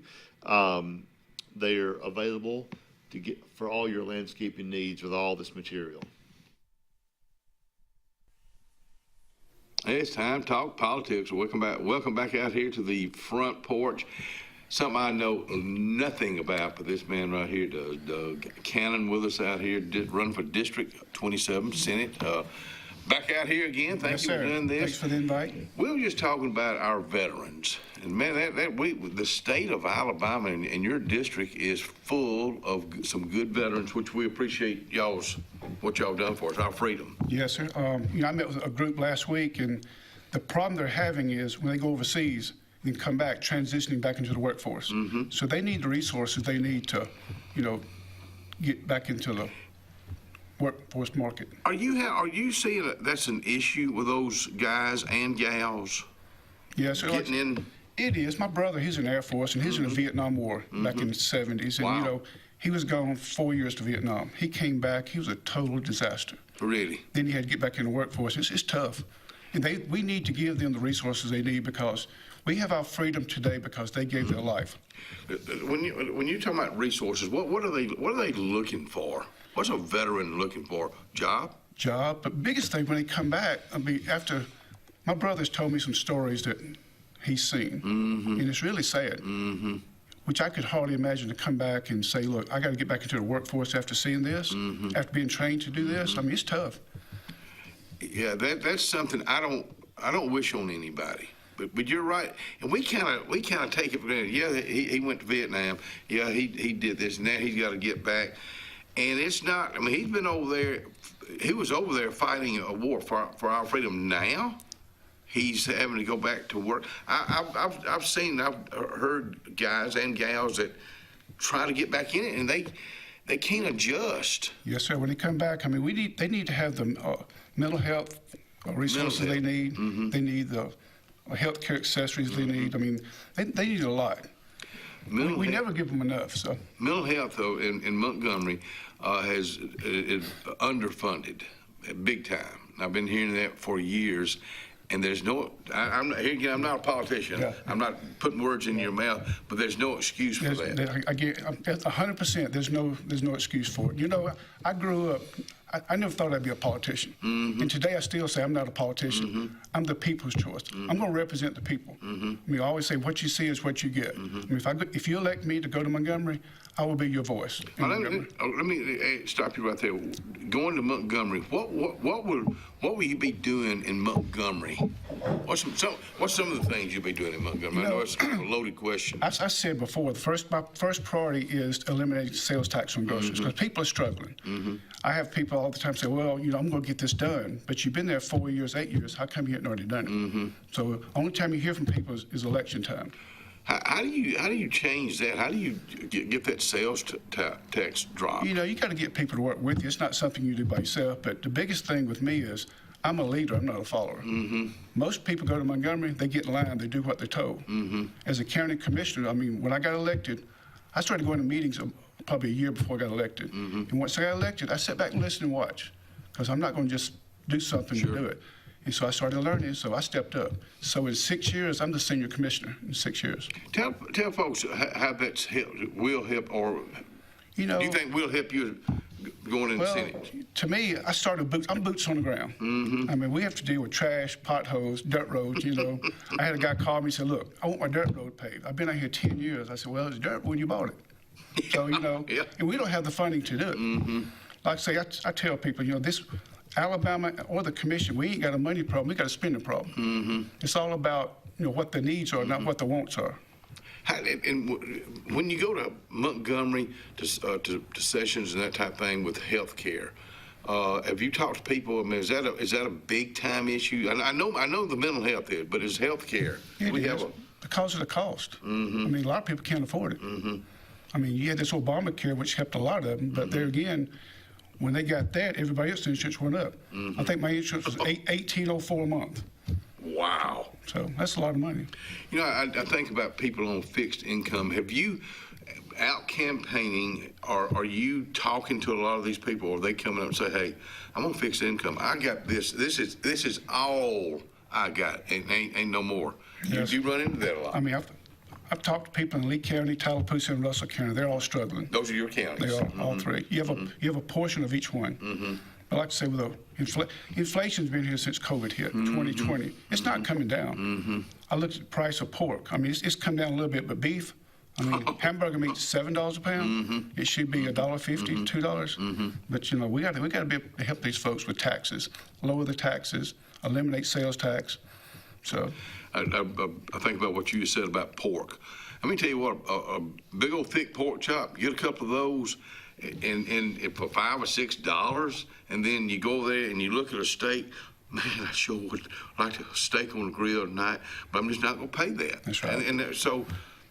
They're available to get for all your landscaping needs with all this material. Hey, it's time to talk politics. Welcome back out here to the front porch. Something I know nothing about, but this man right here does. Doug Cannon with us out here, run for District 27, Senate. Back out here again. Thank you for doing this. Thanks for the invite. We were just talking about our veterans. And man, the state of Alabama and your district is full of some good veterans, which we appreciate what y'all done for us, our freedom. Yes, sir. I met with a group last week, and the problem they're having is when they go overseas and come back, transitioning back into the workforce. Mm-hmm. So they need the resources they need to, get back into the workforce market. Are you seeing that's an issue with those guys and gals? Yes, sir. Getting in. It is. My brother, he's in the Air Force, and he's in the Vietnam War back in the 70s. And, wow. He was gone 4 years to Vietnam. He came back. He was a total disaster. Really? Then he had to get back in the workforce. It's tough. And we need to give them the resources they need, because we have our freedom today because they gave their life. When you talk about resources, what are they looking for? What's a veteran looking for? Job? Job. But biggest thing when they come back, after my brother's told me some stories that he's seen, mm-hmm. and it's really sad. Mm-hmm. Which I could hardly imagine to come back and say, look, I got to get back into the workforce after seeing this, mm-hmm. after being trained to do this. Mm-hmm. It's tough. Yeah, that's something I don't wish on anybody. But you're right, and we kind of take it for granted. Yeah, he went to Vietnam. Yeah, he did this. Now he's got to get back, and it's not. He's been over there. He was over there fighting a war for our freedom. Now he's having to go back to work. I've heard guys and gals that try to get back in it, and they can't adjust. Yes, sir. When they come back, they need to have the mental health resources they need. Mm-hmm. They need the health care accessories they need. They need a lot. We never give them enough. So mental health, though, in Montgomery is underfunded big time. I've been hearing that for years. And there's no, I'm not a politician. Yeah. I'm not putting words in your mouth, but there's no excuse for that. I get 100%. There's no excuse for it. I grew up. I never thought I'd be a politician. Mm-hmm. And today I still say I'm not a politician. Mm-hmm. I'm the people's choice. Mm-hmm. I'm going to represent the people. Mm-hmm. I always say what you see is what you get. Mm-hmm. If you elect me to go to Montgomery, I will be your voice. Let me stop you right there. Going to Montgomery, what will you be doing in Montgomery? What's some of the things you'll be doing in Montgomery? I know it's kind of a loaded question. I said before, my first priority is eliminating sales tax on groceries, because people are struggling. Mm-hmm. I have people all the time say, well, I'm going to get this done, but you've been there 4 years, 8 years. How come you haven't already done it? Mm-hmm. So the only time you hear from people is election time. How do you change that? How do you get that sales tax drop? You got to get people to work with you. It's not something you do by yourself. But the biggest thing with me is I'm a leader. I'm not a follower. Mm-hmm. Most people go to Montgomery, they get in line, they do what they're told. Mm-hmm. As a county commissioner, when I got elected, I started going to meetings probably a year before I got elected. Mm-hmm. And once I got elected, I sat back and listened and watched, because I'm not going to just do something to do it. And so I started learning, so I stepped up. So in 6 years, I'm the senior commissioner in 6 years. Tell folks how that's will help, or do you think will help you going in the Well, Senate? to me, I started I'm boots on the ground. I mean, we have to deal with trash, potholes, dirt roads, you know. I had a guy call me and said, look, I want my dirt road paved. I've been out here 10 years. I said, well, it's dirt when you bought it. So, you know, and we don't have the funding to do it. Like I say, I tell people, you know, this Alabama or the commission, we ain't got a money problem, we got a spending problem. It's all about, you know, what the needs are, not what the wants are. And when you go to Montgomery, to sessions and that type of thing with health care, have you talked to people? I mean, is that a big time issue? I know the mental health is, but is health care? Because of the cost. I mean, a lot of people can't afford it. I mean, you had this Obamacare, which helped a lot of them, but there again, when they got that, everybody else's insurance went up. I think my insurance was $1,804 a month. Wow. So that's a lot of money. You know, I think about people on fixed income. Have you, out campaigning, are you talking to a lot of these people, or are they coming up and say, hey, I'm on fixed income. I got this. This is all I got, and ain't no more. Yes. You run into that a lot. I mean, I've talked to people in Lee County, Tallapoosa, and Russell County. They're all struggling. Those are your counties. They are, all three. You have a portion of each one. But like I say, with inflation's been here since COVID hit, 2020. It's not coming down. I looked at the price of pork. I mean, it's come down a little bit, but beef, I mean, hamburger meat's $7 a pound. It should be $1.50, $2. But you know, we got to be able to help these folks with taxes, lower the taxes, eliminate sales tax. So, I think about what you said about pork. Let me tell you what, a big old thick pork chop, get a couple of those, and for $5 or $6, and then you go there and you look at a steak. Man, I sure would like a steak on the grill tonight, but I'm just not going to pay that. That's right.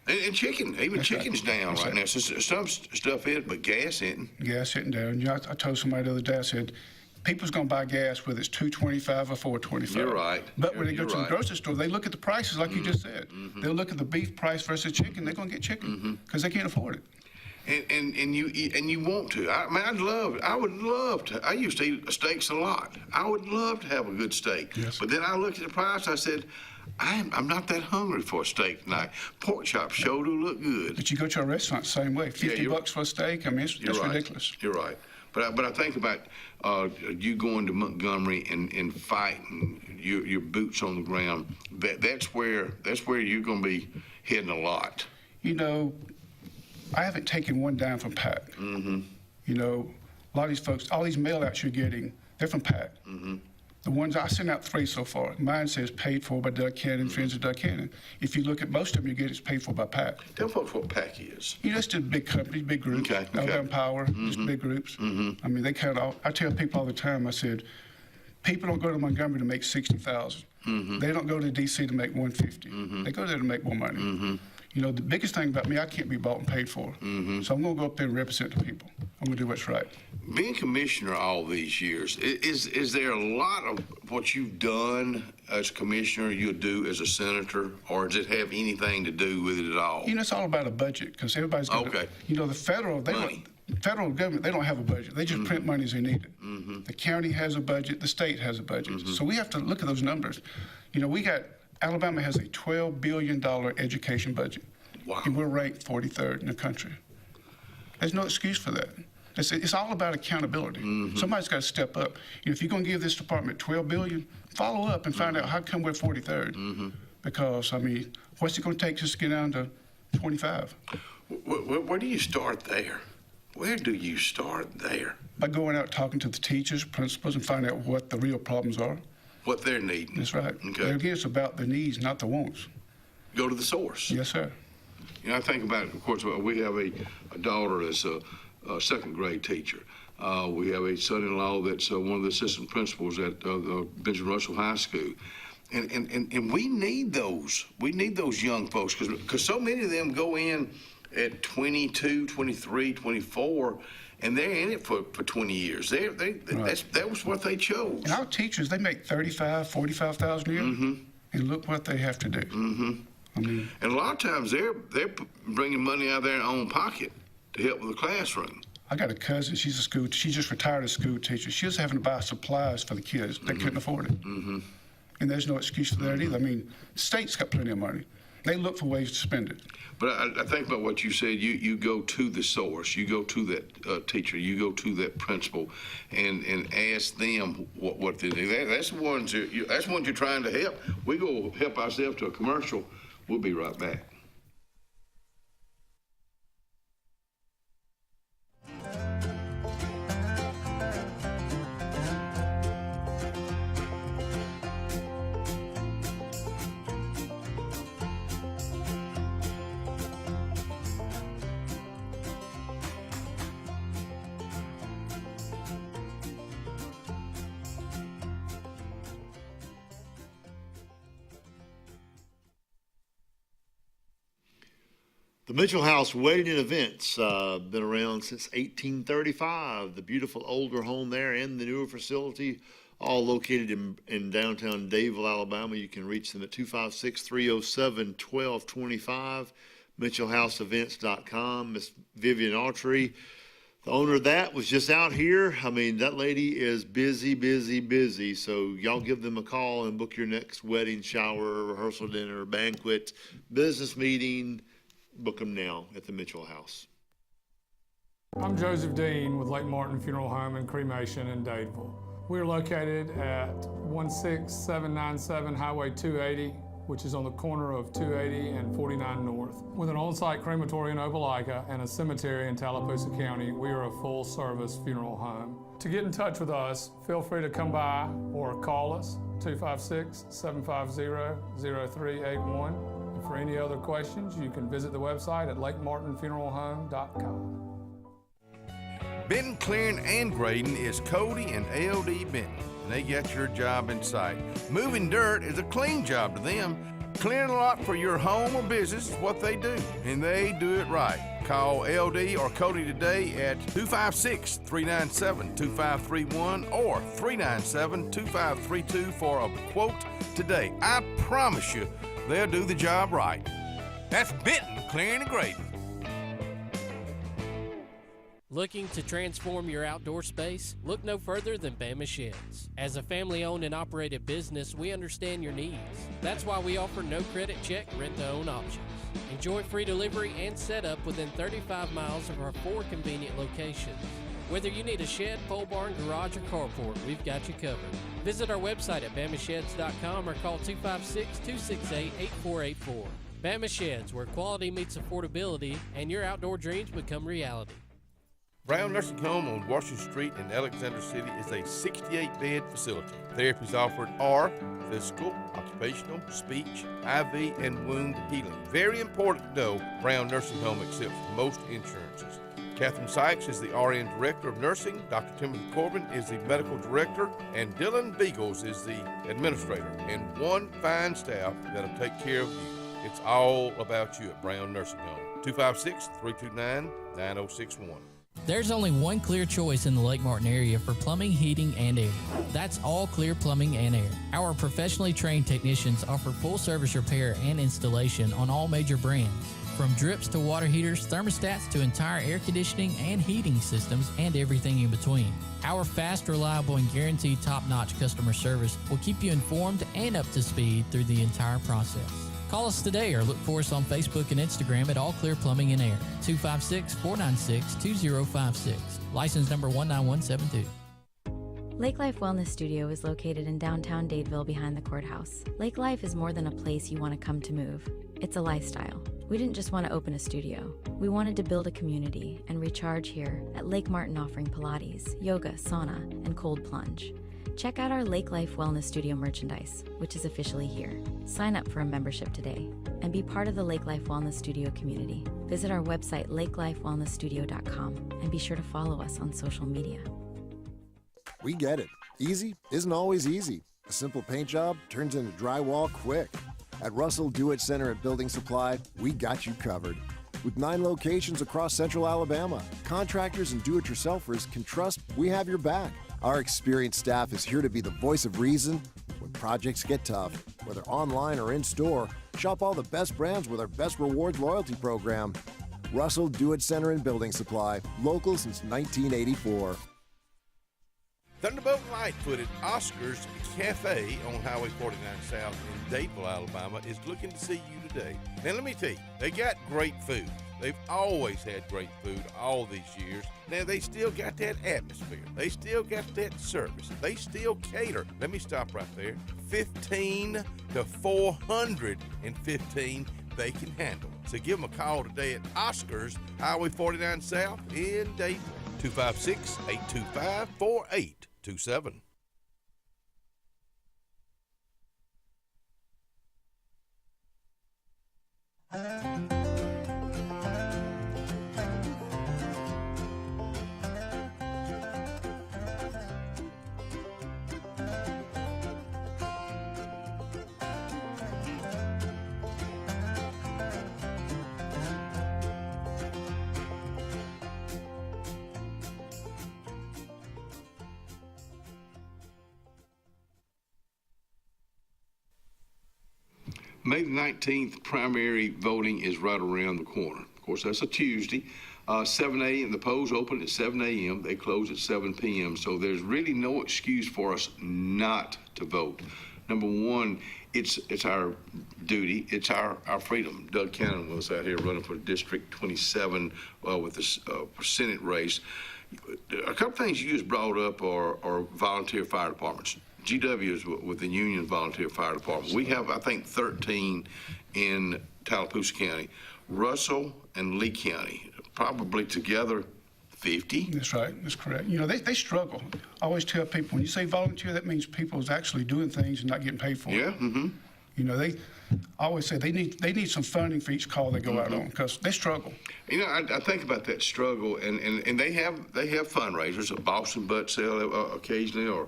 And chicken, even chicken's down right now. So some stuff is, but gas isn't. Gas hitting down. You know, I told somebody the other day, I said, people's going to buy gas whether it's $2.25 or $4.25. You're right. But when they go to the grocery store, they look at the prices like you just said. They'll look at the beef price versus chicken. They're going to get chicken because they can't afford it. And you want to. I mean, I would love to. I used to eat steaks a lot. I would love to have a good steak. Yes. But then I looked at the price. I said, I'm not that hungry for a steak tonight. Pork chops sure do look good. But you go to a restaurant, same way. $50 for a steak. I mean, it's right. ridiculous. You're right. But I think about you going to Montgomery and fighting your boots on the ground. That's where you're going to be hitting a lot. You know, I haven't taken one down from PAC. You know, a lot of these folks, all these mail outs you're getting, they're from PAC. The ones I sent out 3 so far. Mine says paid for by Doug Cannon, Friends of Doug Cannon. If you look at most of them, you get it's paid for by PAC. Tell folks what PAC is. You know, it's just big companies, big groups. Alabama Power, just big groups. I mean, they kind of. I tell people all the time. I said, people don't go to Montgomery to make $60,000. They don't go to D.C. to make $150. They go there to make more money. You know, the biggest thing about me, I can't be bought and paid for. So I'm going to go up there and represent the people. I'm going to do what's right. Being commissioner all these years, is there a lot of what you've done as commissioner you'll do as a senator, or does it have anything to do with it at all? You know, it's all about a budget because everybody's got you know, the federal government, they don't have a budget. They just print money as they need it. The county has a budget. The state has a budget. So we have to look at those numbers. You know, Alabama has a $12 billion education budget. Wow. And we're ranked 43rd in the country. There's no excuse for that. It's all about accountability. Somebody's got to step up. You know, if you're going to give this department $12 billion, follow up and find out how come we're 43rd. Because, I mean, what's it going to take just to get down to 25? Where do you start there? Where do you start there? By going out talking to the teachers, principals, and finding out what the real problems are. What they're needing. That's right. Okay. Again, it's about the needs, not the wants. Go to the source. Yes, sir. You know, I think about, of course, we have a daughter that's a second grade teacher. We have a son-in-law that's one of the assistant principals at Benjamin Russell High School. And we need those. We need those young folks because so many of them go in at 22, 23, 24, and they're in it for 20 years. That was what they chose. And our teachers, they make $35,000, $45,000 a year, and look what they have to do. I mean, and a lot of times they're bringing money out of their own pocket to help with the classroom. I got a cousin. She just retired as a school teacher. She was having to buy supplies for the kids. They couldn't afford it. And there's no excuse for that either. I mean, the state's got plenty of money. They look for ways to spend it. But I think about what you said. You go to the source. You go to that teacher. You go to that principal, and ask them what they do. That's the ones that's ones you're trying to help. We go help ourselves to a commercial. We'll be right back. The Mitchell House Wedding and Events, been around since 1835. The beautiful older home there and the newer facility, all located in downtown Dadeville, Alabama. You can reach them at 256-307-1225, mitchellhouseevents.com. Miss Vivian Autry, the owner of that, was just out here. I mean, that lady is busy, busy, busy. So y'all give them a call and book your next wedding, shower, rehearsal dinner, banquet, business meeting. Book them now at the Mitchell House. I'm Joseph Dean with Lake Martin Funeral Home and Cremation in Dadeville. We're located at 16797 Highway 280, which is on the corner of 280 and 49 North. With an on-site crematory in Opelika and a cemetery in Tallapoosa County, we are a full-service funeral home. To get in touch with us, feel free to come by or call us, 256-750-0381. For any other questions, you can visit the website at lakemartinfuneralhome.com. Benton, clearing, and grading is Cody and LD Benton, and they got your job in sight. Moving dirt is a clean job to them. Clearing a lot for your home or business is what they do, and they do it right. Call LD or Cody today at 256-397-2531 or 397-2532 for a quote today. I promise you, they'll do the job right. That's Benton, clearing and grading. Looking to transform your outdoor space? Look no further than Bama Sheds. As a family-owned and operated business, we understand your needs. That's why we offer no credit check, rent-to-own options. Enjoy free delivery and setup within 35 miles of our 4 convenient locations. Whether you need a shed, pole barn, garage, or carport, we've got you covered. Visit our website at bamasheds.com or call 256-268-8484. Bama Sheds, where quality meets affordability and your outdoor dreams become reality. Brown Nursing Home on Washington Street in Alexander City is a 68-bed facility. Therapies offered are physical, occupational, speech, IV, and wound healing. Very important to know, Brown Nursing Home accepts most insurances. Catherine Sykes is the RN Director of Nursing, Dr. Timothy Corbin is the Medical Director, and Dylan Beagles is the Administrator, and one fine staff that'll take care of you. It's all about you at Brown Nursing Home. 256-329-9061. There's only one clear choice in the Lake Martin area for plumbing, heating, and air. That's All Clear Plumbing and Air. Our professionally trained technicians offer full service repair and installation on all major brands. From drips to water heaters, thermostats to entire air conditioning and heating systems, and everything in between. Our fast, reliable, and guaranteed top-notch customer service will keep you informed and up to speed through the entire process. Call us today or look for us on Facebook and Instagram at All Clear Plumbing and Air, 256-496-2056. License number 19172. Lake Life Wellness Studio is located in downtown Dadeville behind the courthouse. Lake Life is more than a place you want to come to move. It's a lifestyle. We didn't just want to open a studio. We wanted to build a community and recharge here at Lake Martin, offering Pilates, yoga, sauna, and cold plunge. Check out our Lake Life Wellness Studio merchandise, which is officially here. Sign up for a membership today and be part of the Lake Life Wellness Studio community. Visit our website, lakelifewellnessstudio.com, and be sure to follow us on social media. We get it. Easy isn't always easy. A simple paint job turns into drywall quick. At Russell Do-It Center at Building Supply, we got you covered. With 9 locations across central Alabama, contractors and do-it-yourselfers can trust we have your back. Our experienced staff is here to be the voice of reason when projects get tough. Whether online or in-store, shop all the best brands with our Best Rewards loyalty program. Russell Do-It Center and Building Supply, local since 1984. Thunderbolt Lightfooted Oscar's Cafe on Highway 49 South in Dadeville, Alabama is looking to see you today. today. Now, let me tell you, they got great food. They've always had great food all these years. Now, they still got that atmosphere. They still got that service. They still cater. Let me stop right there. 15 to 415 they can handle. So give them a call today at Oscar's, Highway 49 South in Dayton. 256-825-4827. May the 19th, primary voting is right around the corner. Of course, that's a Tuesday. 7 a.m. The polls open at 7 a.m. They close at 7 p.m. So there's really no excuse for us not to vote. Number one, it's our duty. It's our freedom. Doug Cannon was out here running for District 27 with the Senate race. A couple things you just brought up are volunteer fire departments. GW is with the Union Volunteer Fire Department. We have, I think, 13 in Tallapoosa County. Russell and Lee County, probably together 50. That's right. That's correct. You know, they struggle. I always tell people, when you say volunteer, that means people is actually doing things and not getting paid for it. Yeah. Mm-hmm. You know, I always say they need some funding for each call they go out on, because they struggle. You know, I think about that struggle, and they have fundraisers, a Boston butt sale occasionally, or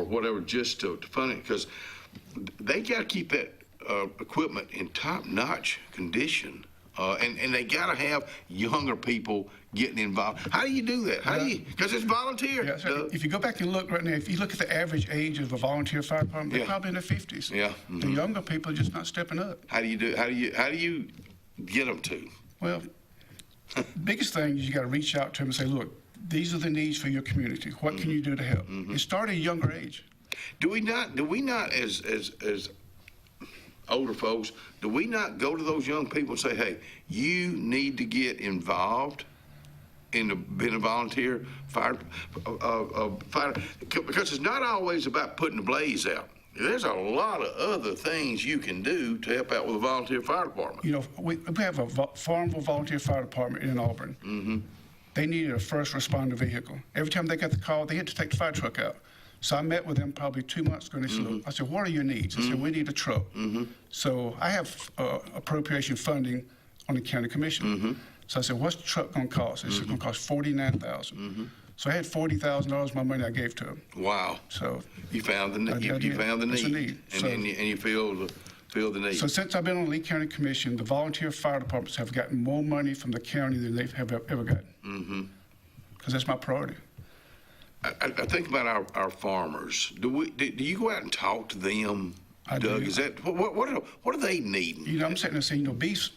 whatever, just to fund it, because they got to keep that equipment in top-notch condition, and they got to have younger people getting involved. How do you do that? How do you? Because it's volunteer. Yeah, so if you go back and look right now, if you look at the average age of a volunteer fire department, they're probably in their 50s. Yeah. Mm-hmm. The younger people are just not stepping up. How do you get them to? Well, biggest thing is you got to reach out to them and say, look, these are the needs for your community. What can you do to help? It started at a younger age. Do we not as older folks, do we not go to those young people and say, hey, you need to get involved in being a volunteer fighter? Because it's not always about putting the blaze out. There's a lot of other things you can do to help out with a volunteer fire department. You know, we have a Farmville Volunteer Fire Department in Auburn. Mm-hmm. They needed a first responder vehicle. Every time they got the call, they had to take the fire truck out. So I met with them probably 2 months ago, and they said, look, I said, what are your needs? I said, we need a truck. So I have appropriation funding on the county commission. So I said, what's the truck going to cost? It's going to cost $49,000. So I had $40,000 of my money I gave to them. Wow. So you found the need. You found the need. And you feel the need. So since I've been on the Lee County Commission, the volunteer fire departments have gotten more money from the county than they've ever gotten. Because that's my priority. I think about our farmers. Do you go out and talk to them, Doug? Do. Is that what are they needing? You know, I'm sitting there saying, you know, beef's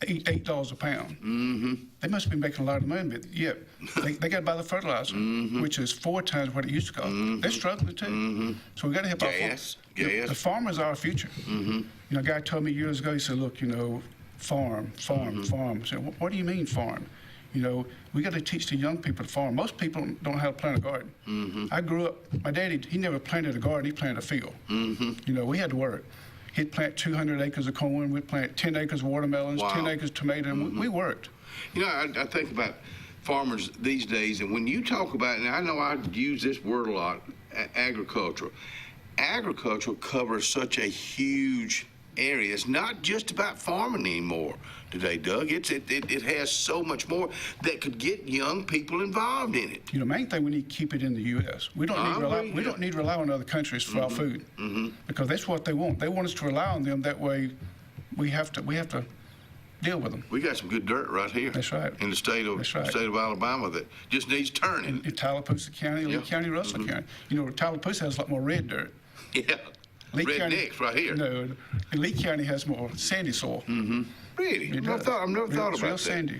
$8 a pound. They must be making a lot of money, but yeah, they got to buy the fertilizer, which is 4 times what it used to cost. They're struggling too. So we got to help our farmers. The farmers are our future. You know, a guy told me years ago, he said, look, you know, farm. I said, what do you mean farm? You know, we got to teach the young people to farm. Most people don't know how to plant a garden. I grew up, my daddy, he never planted a garden, he planted a field. You know, we had to work. He'd plant 200 acres of corn, we'd plant 10 acres of watermelons, 10 acres of tomato, and we worked. You know, I think about farmers these days, and when you talk about, and I know I use this word a lot, agriculture. Agriculture covers such a huge area. It's not just about farming anymore today, Doug. It has so much more that could get young people involved in it. You know, main thing, we need to keep it in the U.S. We don't need to rely on other countries for our food, because that's what they want. They want us to rely on them. That way, we have to deal with them. We got some good dirt right here. That's right. In the state of Alabama that just needs turning. In Tallapoosa County, Lee County, Russell County. You know, Tallapoosa has a lot more red dirt. Yeah. Rednecks right here. No, Lee County has more sandy soil. Really? I've never thought about real that. Sandy.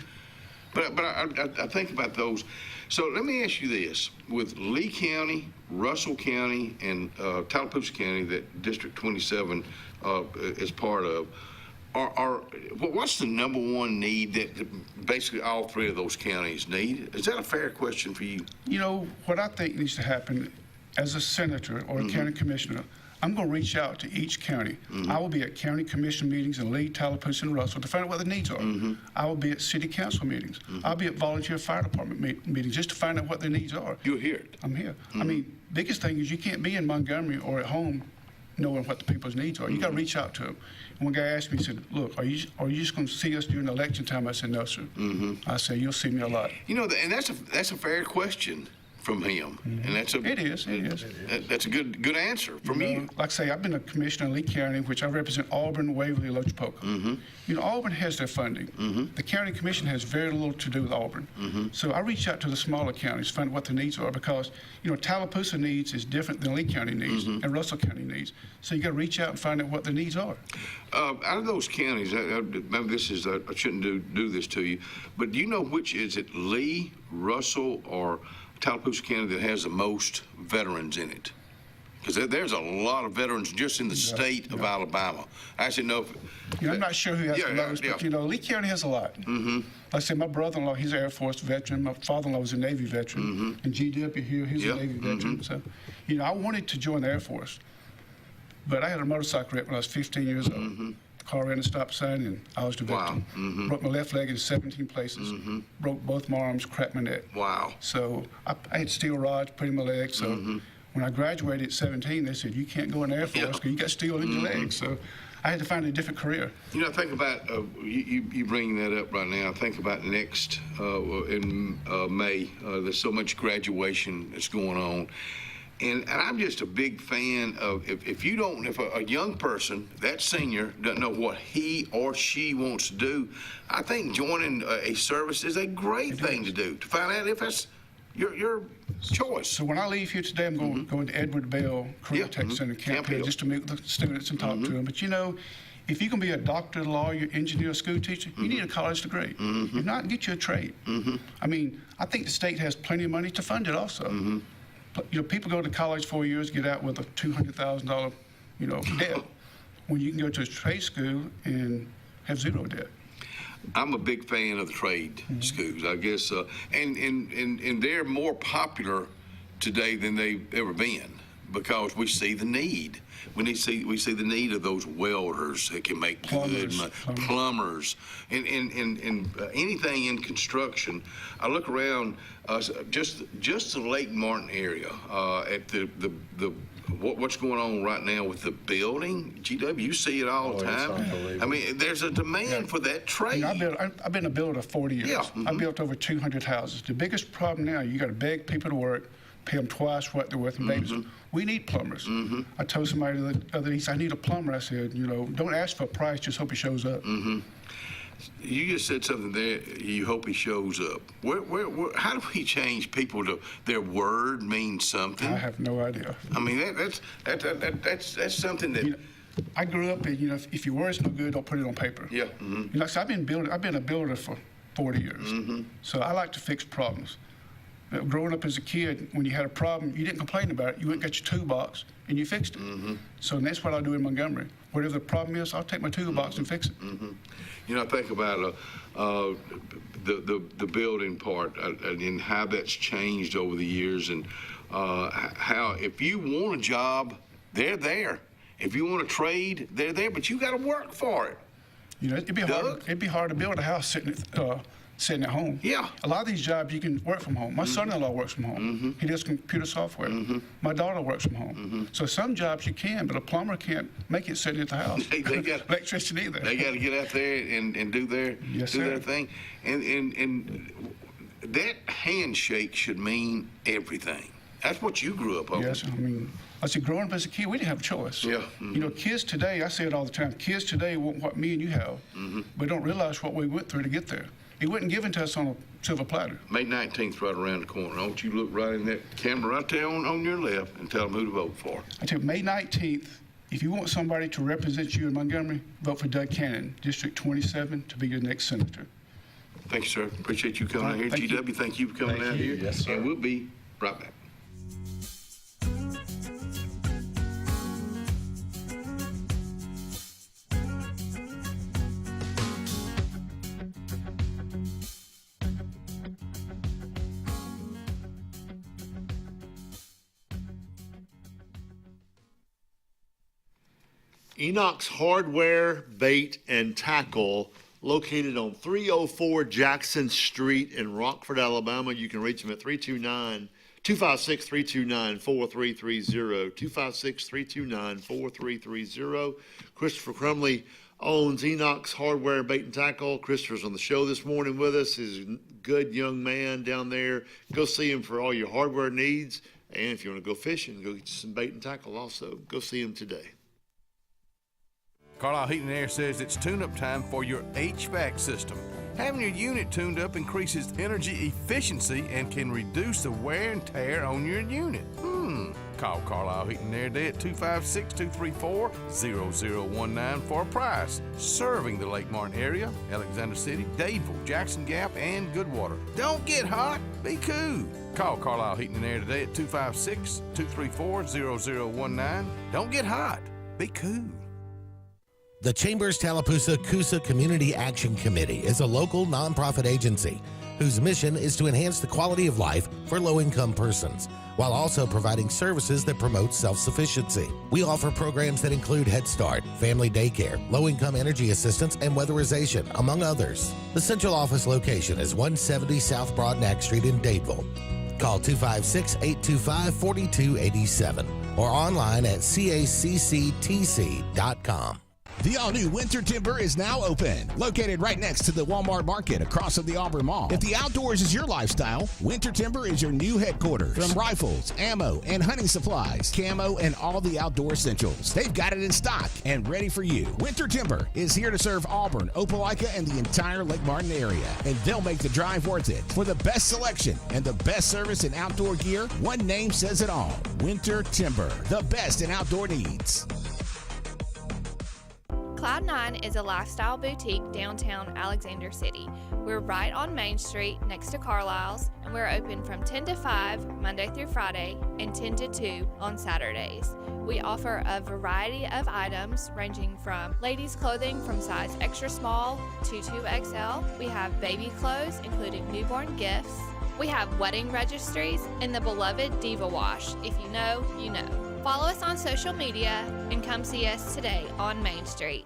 But I think about those. So let me ask you this: with Lee County, Russell County, and Tallapoosa County, that District 27 is part of, What's the number one need that basically all three of those counties need? Is that a fair question for you? You know, what I think needs to happen as a senator or a county commissioner, I'm going to reach out to each county. I will be at county commission meetings in Lee, Tallapoosa, and Russell to find out what the needs are. I will be at city council meetings. I'll be at volunteer fire department meetings just to find out what their needs are. You're here. I'm here. I mean, biggest thing is you can't be in Montgomery or at home knowing what the people's needs are. You got to reach out to them. And one guy asked me, he said, look, are you just going to see us during election time? I said, no, sir. I said, you'll see me a lot. You know, and that's a fair question from him, and that's a It is. that's a good answer from you. Like I say, I've been a commissioner in Lee County, which I represent Auburn, Waverly, Lochapoka. You know, Auburn has their funding. The county commission has very little to do with Auburn. So I reach out to the smaller counties to find out what the needs are because, you know, Tallapoosa needs is different than Lee County needs and Russell County needs. So you got to reach out and find out what the needs are. Out of those counties, maybe this is I shouldn't do this to you, but do you know which is it, Lee, Russell, or Tallapoosa County that has the most veterans in it? Because there's a lot of veterans just in the state of Alabama. I actually know. You know, I'm not sure who has the most, but you know, Lee County has a lot. Like I said, my brother-in-law, he's an Air Force veteran. My father-in-law was a Navy veteran. And GW here, he's a Navy veteran. So, you know, I wanted to join the Air Force, but I had a motorcycle wreck when I was 15 years old. The car ran a stop sign, and I was the victim. Broke my left leg in 17 places. Broke both my arms, cracked my neck. Wow. So I had steel rods put in my leg. So when I graduated at 17, they said, you can't go in the Air Force because you got steel in your legs. So I had to find a different career. You know, think about, you bringing that up right now, think about next, in May, there's so much graduation that's going on. And I'm just a big fan of, if a young person, that senior, doesn't know what he or she wants to do, I think joining a service is a great thing to do, to find out if that's your choice. So when I leave here today, I'm going to Edward Bell Career Tech Center, Camp Hill, just to meet with the students and talk to them. But you know, if you can be a doctor, lawyer, engineer, school teacher, you need a college degree. If not, get you a trade. I mean, I think the state has plenty of money to fund it also. You know, people go to college 4 years, get out with a $200,000, you know, debt, when you can go to a trade school and have zero debt. I'm a big fan of the trade schools, I guess, and they're more popular today than they've ever been because we see the need. We see the need of those welders that can make plumbers, and anything in construction. I look around just the Lake Martin area at what's going on right now with the building. GW, you see it all the time. I mean, there's a demand for that trade. You know, I've been a builder 40 years. Yeah. I built over 200 houses. The biggest problem now, you got to beg people to work, pay them twice what they're worth in babies. We need plumbers. I told somebody the other day, he said, I need a plumber. I said, you know, don't ask for a price, just hope he shows up. You just said something there. You hope he shows up. How do we change people to their word means something? I have no idea. I mean, that's something that. You know, I grew up in, you know, if your word's no good, don't put it on paper. Yeah. You know, so I've been a builder for 40 years. So I like to fix problems. Growing up as a kid, when you had a problem, you didn't complain about it. You went and got your toolbox and you fixed it. So that's what I do in Montgomery. Whatever the problem is, I'll take my toolbox and fix it. You know, I think about the building part and how that's changed over the years, and how if you want a job, they're there. If you want a trade, they're there, but you got to work for it. You know, it'd be hard to build a house sitting at home. Yeah. A lot of these jobs you can work from home. My son-in-law works from home. He does computer software. My daughter works from home. So some jobs you can, but a plumber can't make it sitting at the house. They got electrician either. They got to get out there and do their their thing. And that handshake should mean everything. That's what you grew up on. Yes, I mean, I said, growing up as a kid, we didn't have a choice. Yeah. You know, kids today, I say it all the time, kids today want what me and you have, but don't realize what we went through to get there. It wasn't given to us on a silver platter. May 19th right around the corner. I want you to look right in that camera right there on your left and tell them who to vote for. I tell you, May 19th, if you want somebody to represent you in Montgomery, vote for Doug Cannon, District 27, to be your next senator. Thank you, sir. Appreciate you coming out here. GW, thank you for coming out here. Yes, sir. And we'll be right back. Enoch's Hardware, Bait, and Tackle, located on 304 Jackson Street in Rockford, Alabama. You can reach them at 256-329-4330, 256-329-4330. Christopher Crumley owns Enoch's Hardware, Bait, and Tackle. Christopher's on the show this morning with us. He's a good young man down there. Go see him for all your hardware needs. And if you want to go fishing, go get you some bait and tackle also. Go see him today. Carlisle Heating and Air says it's tune-up time for your HVAC system. Having your unit tuned up increases energy efficiency and can reduce the wear and tear on your unit. Call Carlisle Heating and Air today at 256-234-0019 for a price. Serving the Lake Martin area, Alexander City, Dadeville, Jackson Gap, and Goodwater. Don't get hot, be cool. Call Carlisle Heating and Air today at 256-234-0019. Don't get hot, be cool. The Chambers Tallapoosa Coosa Community Action Committee is a local nonprofit agency whose mission is to enhance the quality of life for low-income persons, while also providing services that promote self-sufficiency. We offer programs that include Head Start, family daycare, low-income energy assistance, and weatherization, among others. The central office location is 170 South Broadnack Street in Dadeville. Call 256-825-4287 or online at cacctc.com. The all-new Winter Timber is now open, located right next to the Walmart Market across from the Auburn Mall. If the outdoors is your lifestyle, Winter Timber is your new headquarters. From rifles, ammo, and hunting supplies, camo, and all the outdoor essentials, they've got it in stock and ready for you. Winter Timber is here to serve Auburn, Opelika, and the entire Lake Martin area, and they'll make the drive worth it. For the best selection and the best service in outdoor gear, one name says it all: Winter Timber, the best in outdoor needs. Cloud9 is a lifestyle boutique downtown Alexander City. We're right on Main Street next to Carlisle's, and we're open from 10 to 5 Monday through Friday and 10 to 2 on Saturdays. We offer a variety of items ranging from ladies' clothing from size extra small to 2XL. We have baby clothes including newborn gifts. We have wedding registries and the beloved Diva Wash. If you know, you know. Follow us on social media and come see us today on Main Street.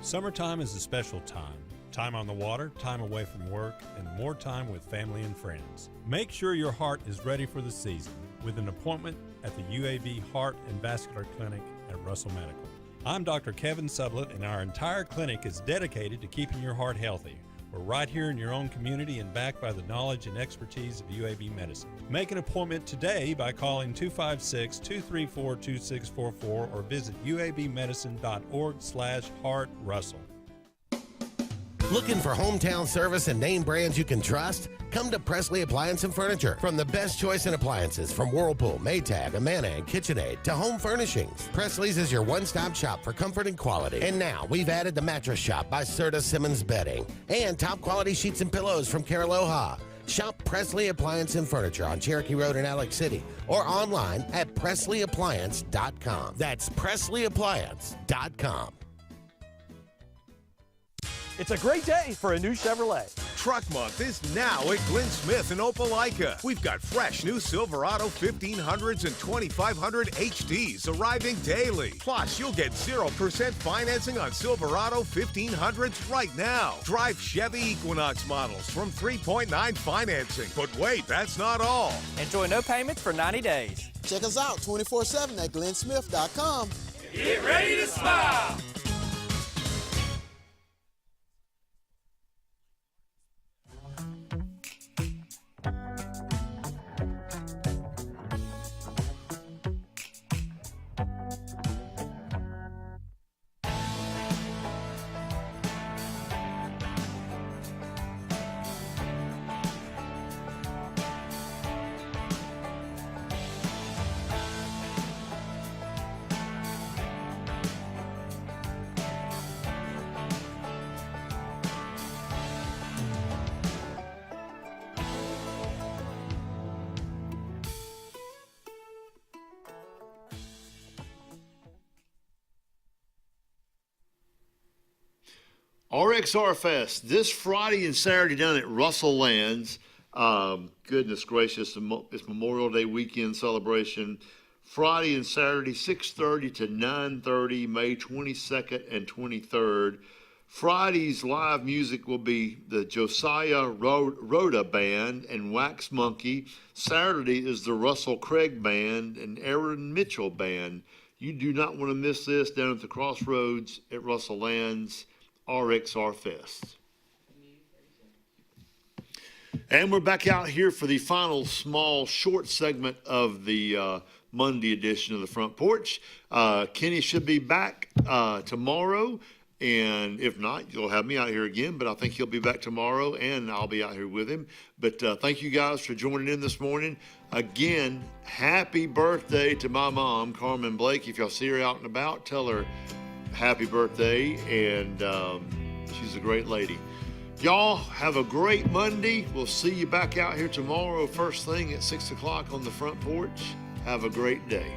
Summertime is a special time. Time on the water, time away from work, and more time with family and friends. Make sure your heart is ready for the season with an appointment at the UAV Heart and Vascular Clinic at Russell Medical. I'm Dr. Kevin Sublett, and our entire clinic is dedicated to keeping your heart healthy. We're right here in your own community and backed by the knowledge and expertise of UAB Medicine. Make an appointment today by calling 256-234-2644 or visit uabmedicine.org/heartrussell. Looking for hometown service and name brands you can trust? Come to Presley Appliance and Furniture. From the best choice in appliances from Whirlpool, Maytag, Amana, and KitchenAid to home furnishings, Presley's is your one-stop shop for comfort and quality. And now we've added the Mattress Shop by Serta Simmons Bedding and top quality sheets and pillows from Caraloha. Shop Presley Appliance and Furniture on Cherokee Road in Alex City or online at PresleyAppliance.com. That's PresleyAppliance.com. It's a great day for a new Chevrolet. Truck Month is now at Glenn Smith in Opelika. We've got fresh new Silverado 1500s and 2500 HDs arriving daily. Plus, you'll get 0% financing on Silverado 1500s right now. Drive Chevy Equinox models from 3.9 financing. But wait, that's not all. Enjoy no payments for 90 days. Check us out 24/7 at glennsmith.com. Get ready to smile. RXR Fest this Friday and Saturday down at Russell Lands. Goodness gracious, it's Memorial Day weekend celebration Friday and Saturday, 6:30 to 9:30, May 22nd and 23rd. Friday's live music will be the Josiah Rhoda Band and Wax Monkey. Saturday is the Russell Craig Band and Aaron Mitchell Band. You do not want to miss this down at the Crossroads at Russell Land's RXR Fest. And we're back out here for the final small short segment of the Monday edition of the Front Porch. Kenny should be back tomorrow. And if not, you'll have me out here again, but I think he'll be back tomorrow and I'll be out here with him. But thank you guys for joining in this morning. Again, happy birthday to my mom, Carmen Blake. If y'all see her out and about, tell her happy birthday. And she's a great lady. Y'all have a great Monday. We'll see you back out here tomorrow, first thing at 6 o'clock on the Front Porch. Have a great day.